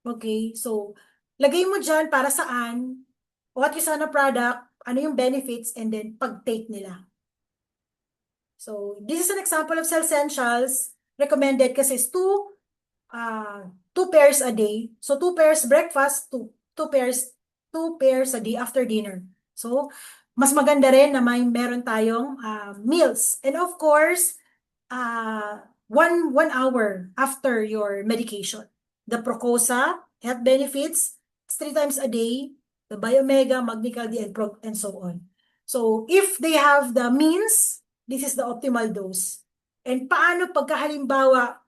Okay? So, lagay mo dyan para saan, what Usana product, ano yung benefits, and then pag-take nila. So this is an example of cell essentials. Recommended kasi is two pairs a day. So 2 pairs breakfast, two pairs a day after dinner. So mas maganda rin na meron tayong meals. And of course, 1 hour after your medication. The Procosa health benefits, it's 3 times a day. The Biomega, Magnical D, and so on. So if they have the means, this is the optimal dose. And paano pagka halimbawa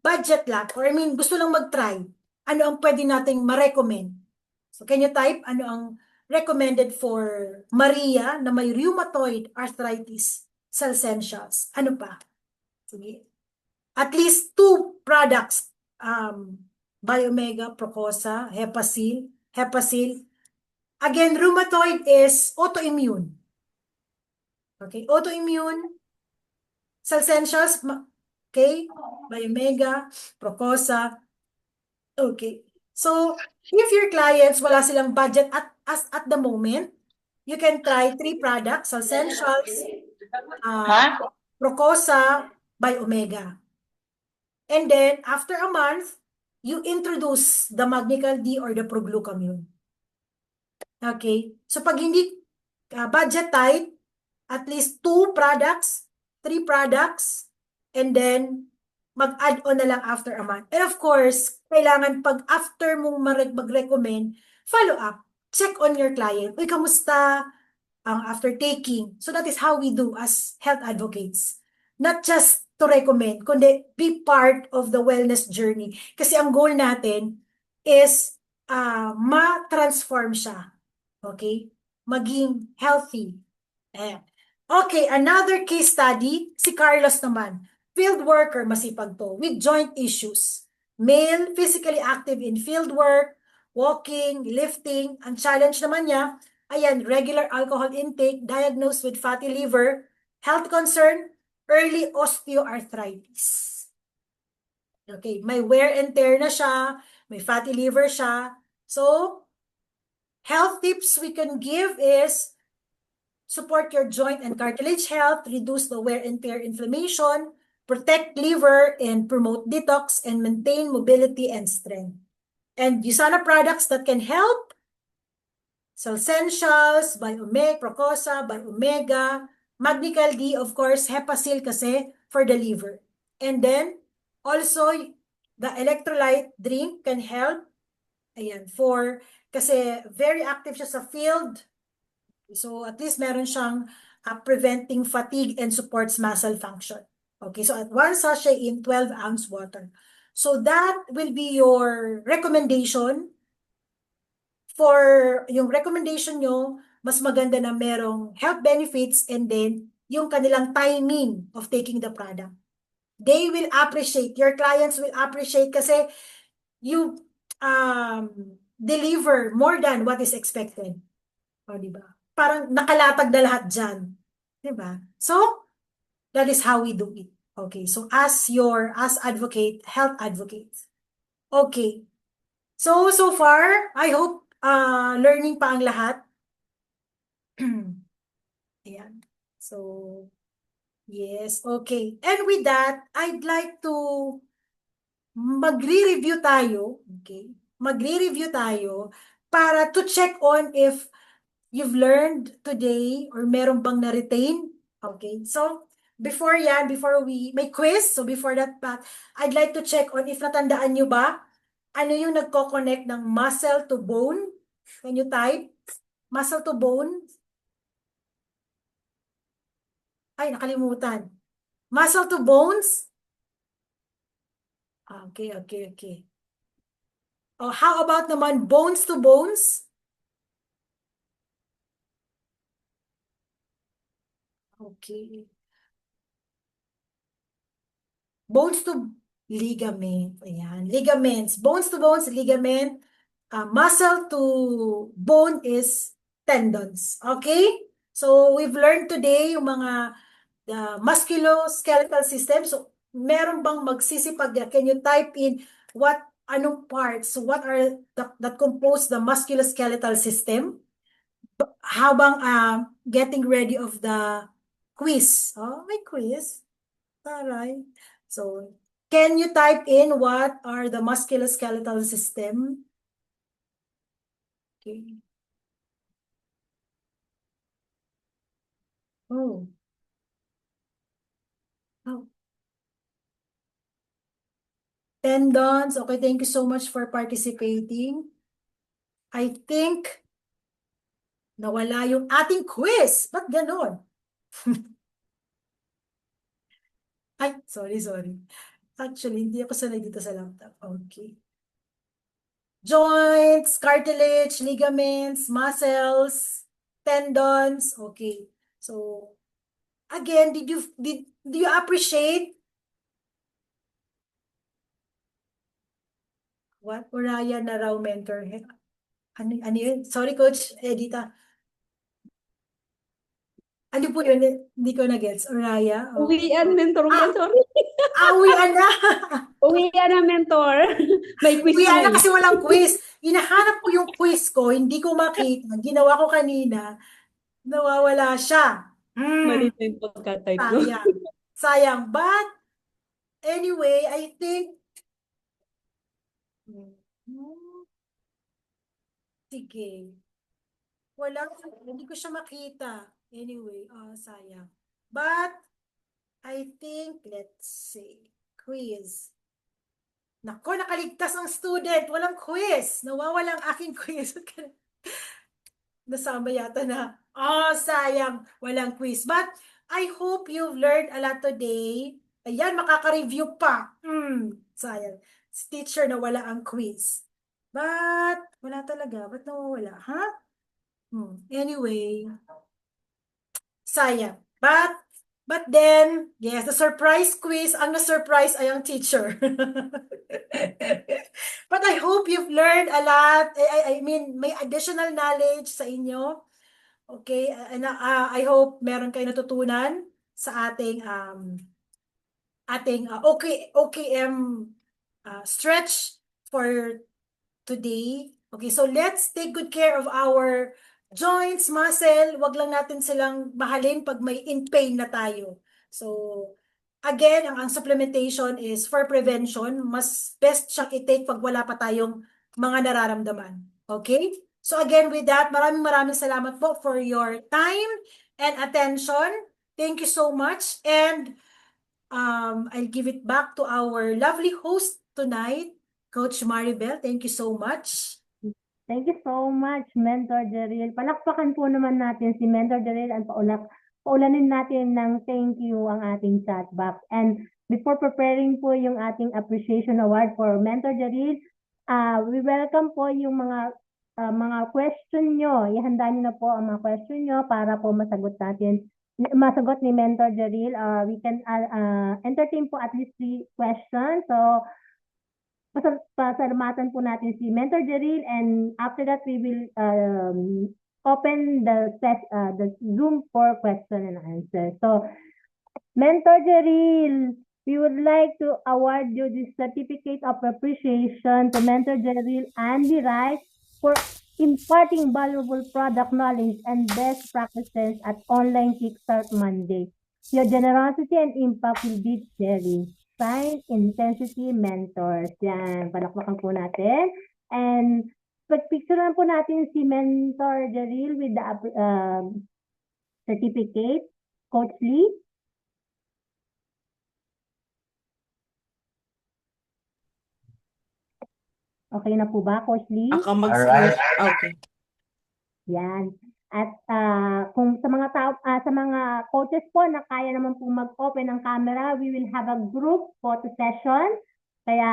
budget lang, or gusto lang mag-try, ano ang pwede nating ma-recommend? So, can you type ano ang recommended for Maria na may rheumatoid arthritis cell essentials? Ano pa? Sige. At least 2 products, Biomega, Procosa, Hepasil. Again, rheumatoid is autoimmune. Okay, autoimmune cell essentials, okay, Biomega, Procosa. Okay. So, if your clients wala silang budget at the moment, you can try 3 products, essentials, Procosa, Biomega. And then, after a month, you introduce the Magnical D or the Proglucamune. Okay. So, pag hindi budget tight, at least 2 products, 3 products, and then mag-add on na lang after a month. And of course, kailangan pag after mong mag-recommend, follow up. Check on your client. Uy, kamusta ang after taking? So that is how we do as health advocates. Not just to recommend, kundi be part of the wellness journey. Kasi ang goal natin is ma-transform siya. Okay? Maging healthy. Okay, another case study, si Carlos naman. Field worker, masipag to, with joint issues. Male, physically active in field work, walking, lifting. Ang challenge naman niya, ayan, regular alcohol intake, diagnosed with fatty liver, health concern, early osteoarthritis. Okay, may wear and tear na siya, may fatty liver siya. So, health tips we can give is support your joint and cartilage health, reduce the wear and tear inflammation, protect liver, and promote detox, and maintain mobility and strength. And USANA products that can help, Cell Essentials, Biomega, Procosa, Biomega, Magnical D, of course, Hepasil kasi for the liver. And then, also, the electrolyte drink can help, ayan, kasi very active siya sa field. So, at least meron siyang preventing fatigue and supports muscle function. Okay, so at 1 sachet in 12-ounce water. So that will be your recommendation. For yung recommendation nyo, mas maganda na merong health benefits and then yung kanilang timing of taking the product. They will appreciate, your clients will appreciate kasi you deliver more than what is expected. O, diba? Parang nakalatag na lahat dyan. Diba? So, that is how we do it. Okay, so as advocate, health advocates. Okay. So far, I hope learning pa ang lahat. Ayan. So, yes, okay. And with that, I'd like to magre-review tayo, okay? Magre-review tayo para to check on if you've learned today or meron bang na-retain. Okay, so before we may quiz, so before that, I'd like to check on if natandaan nyo ba ano yung nagko-connect ng muscle to bone. Can you type? Muscle to bone? Ay, nakalimutan. Muscle to bones? Okay. Oh, how about naman bones to bones? Okay. Bones to ligament. Ayan. Ligaments. Bones to bones, ligament. Muscle to bone is tendons. Okay? So, we've learned today yung mga musculoskeletal system. So, meron bang magsisipag? Can you type in anong parts? So, what are that compose the musculoskeletal system? Habang getting ready of the quiz. Oh, may quiz. Alright. So, can you type in what are the musculoskeletal system? Okay. Oh. Oh. Tendons. Okay, thank you so much for participating. I think nawala yung ating quiz. Ba't ganon? Ay, sorry. Actually, hindi ako sanay dito sa laptop. Okay. Joints, cartilage, ligaments, muscles, tendons. Okay. So, again, do you appreciate what Uraya na raw mentor? Ano yun? Sorry, Coach Edita. Ano po yun? Hindi ko na-gets. Uraya? Oh. Uwian, mentor ko yan, sorry. Uwian na! Uwian na, mentor. May quiz Uwian na ngayon. kasi walang quiz. Hinahanap ko yung quiz ko, hindi ko makita. Ginawa ko kanina, nawawala siya. Mali na yung pagka-type ko. Sayang. But, anyway, I think, sige. Hindi ko siya makita. Anyway, sayang. But, I think, let's see, quiz. Nako, nakaligtas ang student. Walang quiz. Nawawala ang aking quiz. Nasama yata na. Sayang. Walang quiz. But, I hope you've learned a lot today. Ayan, makaka-review pa. Sayang. Teacher na wala ang quiz. But, wala talaga. Ba't nawawala? Ha? Anyway, sayang. But then, yes, the surprise quiz, ang na-surprise ay ang teacher. But I hope you've learned a lot. I mean, may additional knowledge sa inyo. Okay, and I hope meron kayo natutunan sa ating OKM stretch for today. Okay, so let's take good care of our joints, muscle. Wag lang natin silang mahalin pag may in pain na tayo. So, again, ang supplementation is for prevention. Mas best siyang i-take pag wala pa tayong mga nararamdaman. Okay? So again, with that, maraming salamat po for your time and attention. Thank you so much. And I'll give it back to our lovely host tonight, Coach Maribel. Thank you so much. Thank you so much, Mentor Jeril. Palakpakan po naman natin si Mentor Jeril at paulanin natin ng thank you ang ating chat box. And before preparing po yung ating appreciation award for Mentor Jeril, we welcome po yung mga question nyo. Ihanda nyo na po ang mga question nyo para po masagot ni Mentor Jeril. We can entertain po at least 3 questions. So, pasalamatan po natin si Mentor Jeril, and after that we will open the Zoom for question and answer. So, Mentor Jeril, we would like to award you the certificate of appreciation to Mentor Jeril Andy Rice for imparting valuable product knowledge and best practices at Online Kickstart Monday. Your generosity and impact will be sharing. Sign Intensity Mentors. Yan, palakpakan po natin. And pag-picturean po natin si Mentor Jeril with the certificate. Coach Lee. Okay na po ba, Coach Lee? Ako mag-start. Okay. Yan. At kung sa mga coaches po na kaya naman po mag-open ng camera, we will have a group photo session. Kaya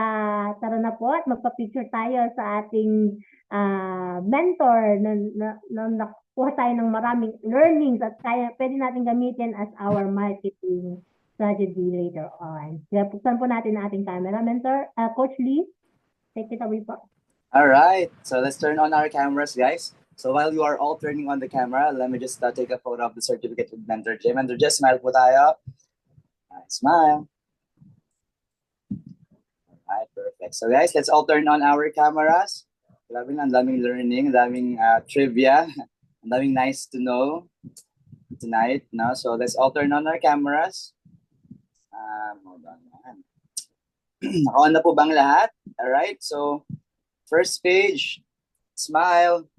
tara na po at magpa-picture tayo sa ating mentor na nakuha tayo ng maraming learnings at pwede natin gamitin as our marketing strategy later on. Kaya buksan po natin ang ating camera. Mentor, Coach Lee, take it away po. All right, so let's turn on our cameras, guys. So while you are all turning on the camera, let me just take a photo of the certificate with Mentor J. Mentor J, smile po tayo. Smile. All right, perfect. So guys, let's all turn on our cameras. Grabe na, ang daming learning, ang daming trivia, ang daming nice to know. tonight. No? So let's all turn on our cameras. Hold on. Naka-on na po bang lahat? Alright, so first page, smile.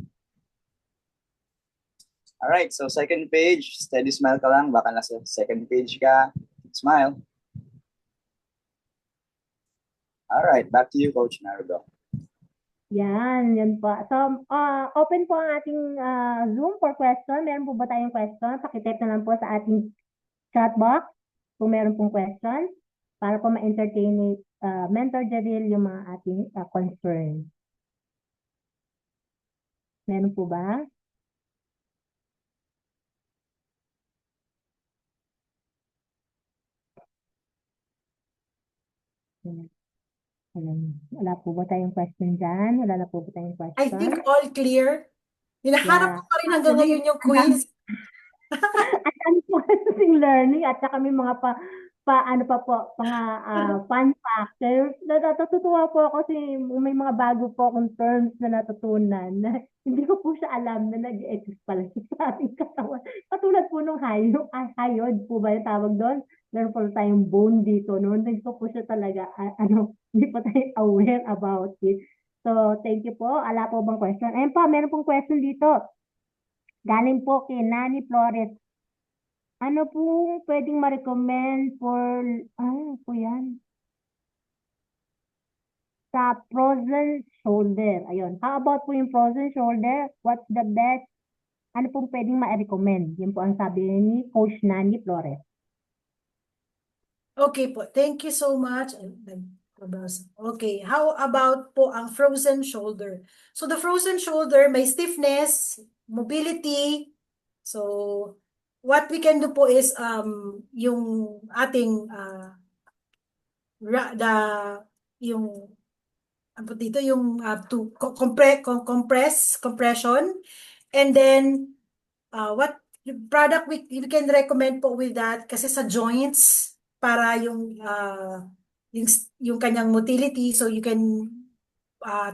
Alright, so second page, steady smile ka lang. Baka nasa second page ka. Smile. Alright, back to you, Coach Marigo. Yan po. So, open po ang ating Zoom for question. Meron po ba tayong question? Pakitype na lang po sa ating chat box kung meron pong question para po ma-entertain ni Mentor Jaril yung mga ating concern. Meron po ba? Wala po ba tayong question dyan? Wala na po ba tayong question? I think all clear. Hinahanap ko pa rin hanggang ngayon yung quiz. At ano po kasing learning at saka may mga fun factors. Natutuwa po ako kasi may mga bago po akong terms na natutunan na hindi ko po siya alam na nag-exist pala sa ating katawan. Katulad po nung hayod po ba yung tawag doon? Meron po tayong bone dito noon. Hindi ko po siya talaga, hindi po tayo aware about it. So, thank you po. Ala po bang question? Ayun po, meron pong question dito. Galing po kay Nani Flores. Ano po pwedeng ma-recommend for, po yan? Sa frozen shoulder. Ayun. How about po yung frozen shoulder? What's the best? Ano pong pwedeng ma-recommend? Yun po ang sabi ni Coach Nani Flores. Okay po, thank you so much. Okay, how about po ang frozen shoulder? So the frozen shoulder may stiffness, mobility. So what we can do po is yung ating yung ano dito yung to compression, and then what product we can recommend po with that kasi sa joints para yung kanyang motility, so you can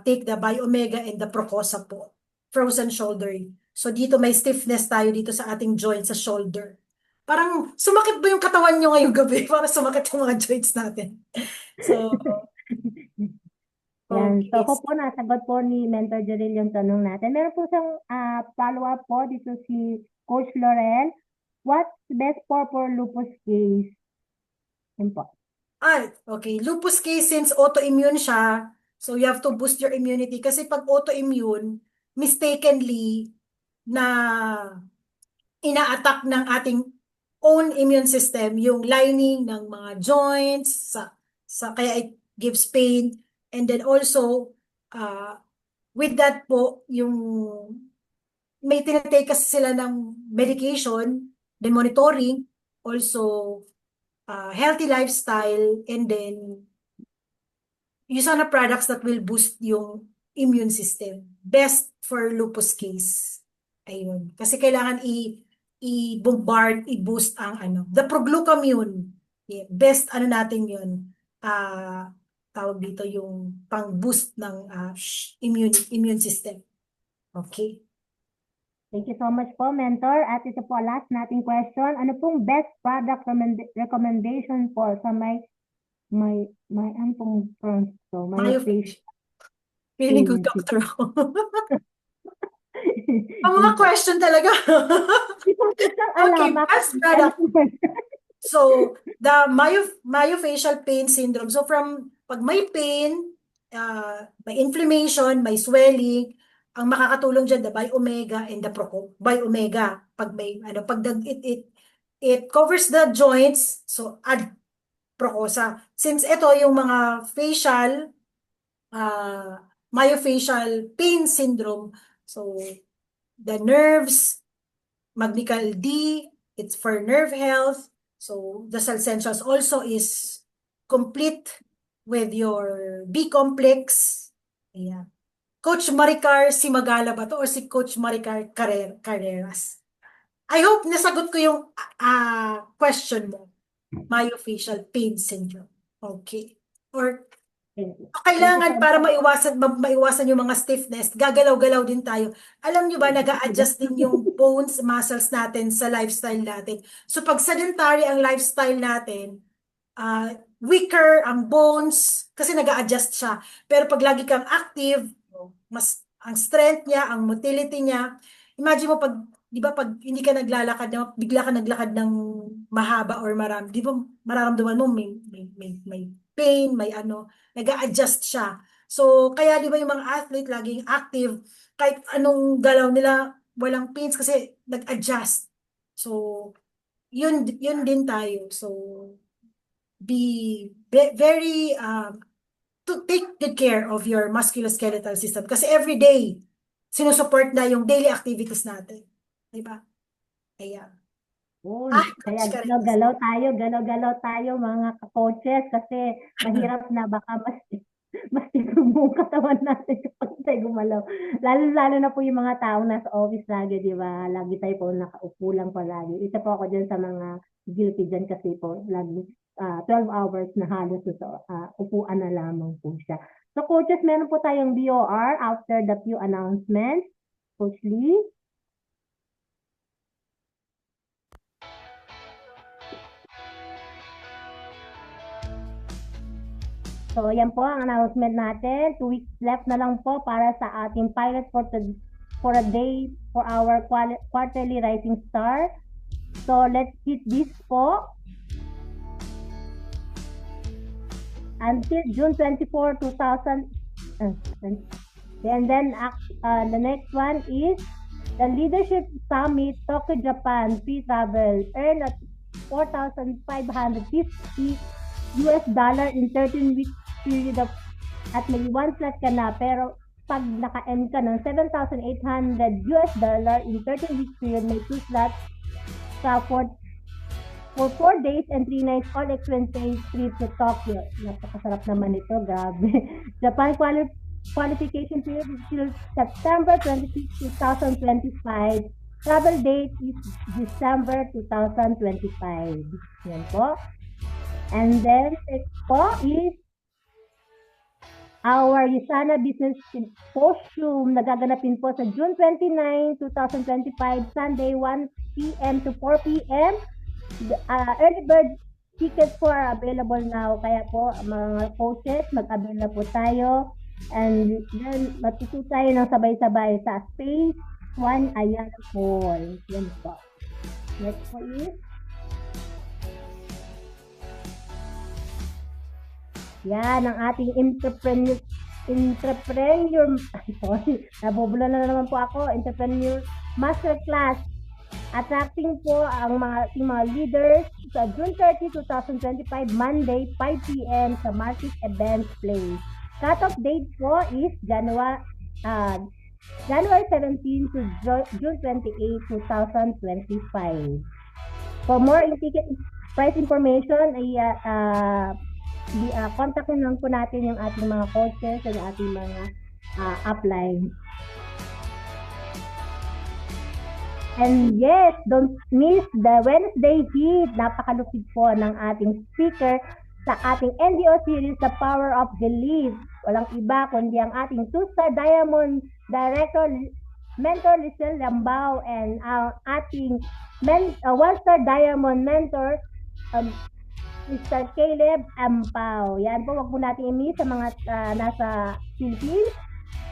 take the Biomega and the Procosa po, frozen shoulder. So dito may stiffness tayo dito sa ating joint sa shoulder. Parang sumakit ba yung katawan nyo ngayong gabi? Parang sumakit yung mga joints natin. So, Yan. okay. So, po nasagot po ni Mentor Jaril yung tanong natin. Meron po siyang follow-up po dito si Coach Laurel. What's best for lupus case? Yan po. Okay. Lupus case, since autoimmune siya, so you have to boost your immunity. Kasi pag autoimmune, mistakenly na ina-attack ng ating own immune system yung lining ng mga joints, kaya it gives pain. And then also, with that po, yung may tinatake kasi sila ng medication, then monitoring, also healthy lifestyle, and then use na products that will boost yung immune system. Best for lupus case. Ayun. Kasi kailangan i-bombard, i-boost ang the proglucamine. Yeah, best natin yun. Tawag dito yung pang-boost ng immune system. Okay. Thank you so much po, Mentor. At ito po last nating question. Ano pong best product recommendation po sa may ano pong terms to? Myofacial. Feeling good doctor ako. Ang mga question talaga. Okay, best product. So, the myofascial pain syndrome. So, pag may pain, may inflammation, may swelling, ang makakatulong dyan, the Biomega and the Biomega. Pag may, it covers the joints, so add Procosa. Since ito yung mga facial, myofascial pain syndrome, so the nerves, Magnical D, it's for nerve health. So the Essentials also is complete with your B complex. Ayan. Coach Maricar Simagala ba to or si Coach Maricar Carreras? I hope nasagot ko yung question mo. Myofascial pain syndrome. Okay. Or Thank you. Kailangan Thank you, para maiwasan yung mga stiffness, gagalaw-galaw din tayo. Alam nyo ba, nag-a-adjust din yung bones, muscles natin sa lifestyle natin. So pag sedentary ang lifestyle natin, weaker ang bones kasi nag-a-adjust siya. Pero pag lagi kang active, mas ang strength niya, ang motility niya. Imagine mo pag, di ba, pag hindi ka naglalakad, bigla ka naglakad ng mahaba or marami, di ba, mararamdaman mo may pain, may ano, nag-a-adjust siya. So, kaya di ba yung mga athlete laging active, kahit anong galaw nila, walang pains kasi nag-adjust. So, yun din tayo. So, very to take good care of your musculoskeletal system kasi every day sinusupport na yung daily activities natin. Di ba? Ayan. Kaya Coach Karen. galaw-galaw tayo mga coaches kasi mahirap na baka mas tigong buong katawan natin kapag tayo gumalaw. Lalo na po yung mga taong nasa office lagi, di ba? Lagi tayo po nakaupo lang palagi. Isa po ako dyan sa mga guilty dyan kasi po lagi 12 hours na halos upuan na lamang po siya. So coaches, meron po tayong BOR after the few announcements. Coach Lee? So, yan po ang announcement natin. 2 weeks left na lang po para sa ating pilot for a day for our quarterly Rising Star. So, let's hit this po. Until June 24, 2000. And then, the next one is the Leadership Summit, Tokyo, Japan, free travel. Earn at $4,550 in 13 weeks period of at may one slot ka na pero pag naka-end ka ng $7,800 in 13 weeks period may 2 slots sa for 4 days and 3 nights all expenses trip to Tokyo. Napakasarap naman ito, grabe. Japan qualification period is till September 26, 2025. Travel date is December 2025. Yan po. And then, next po is our Usana Business Symposium na gaganapin po sa June 29, 2025, Sunday, 1 p.m. to 4 p.m. Early bird tickets po are available now. Kaya po, mga coaches, mag-avail na po tayo. And then, matuto tayo ng sabay-sabay sa Space 1 Ayala Hall. Yan po. Next po is yan, ang ating nabubula na naman po ako, entrepreneur masterclass. Attracting po ang mga leaders sa June 30, 2025, Monday, 5 p.m. sa Market Events Place. Cut-off date po is January 17 to June 28, 2025. For more ticket price information, kontakin lang po natin yung ating mga coaches at yung ating mga upline. And yes, don't miss the Wednesday Heat. Napakalupit po ng ating speaker sa ating NDO series, The Power of Belief. Walang iba kundi ang ating 2-star Diamond Director, Mentor Lisel Lambao, and ang ating 1-star Diamond Mentor, Mr. Caleb Ampao. Yan po, wag po natin i-miss sa mga nasa Philippines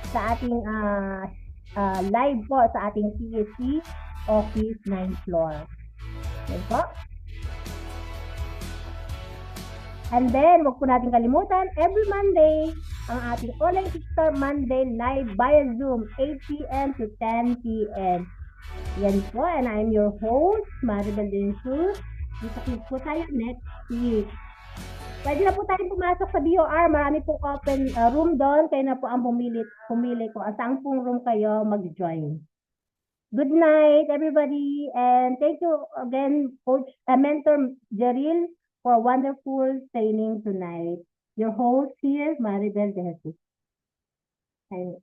sa ating live po sa ating CSC Office 9th floor. Yan po. And then, wag po natin kalimutan, every Monday, ang ating online Kickstart Monday live via Zoom, 8 p.m. to 10 p.m. Yan po, and I'm your host, Maribel Densus. Kita po tayo next week. Pwede na po tayong pumasok sa BOR. Marami pong open room doon. Kayo na po ang pumili kung saan pong room kayo mag-join. Good night, everybody. And thank you again, Coach Mentor Jeril, for wonderful training tonight. Your host here, Maribel Densus. And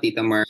Tita Mar.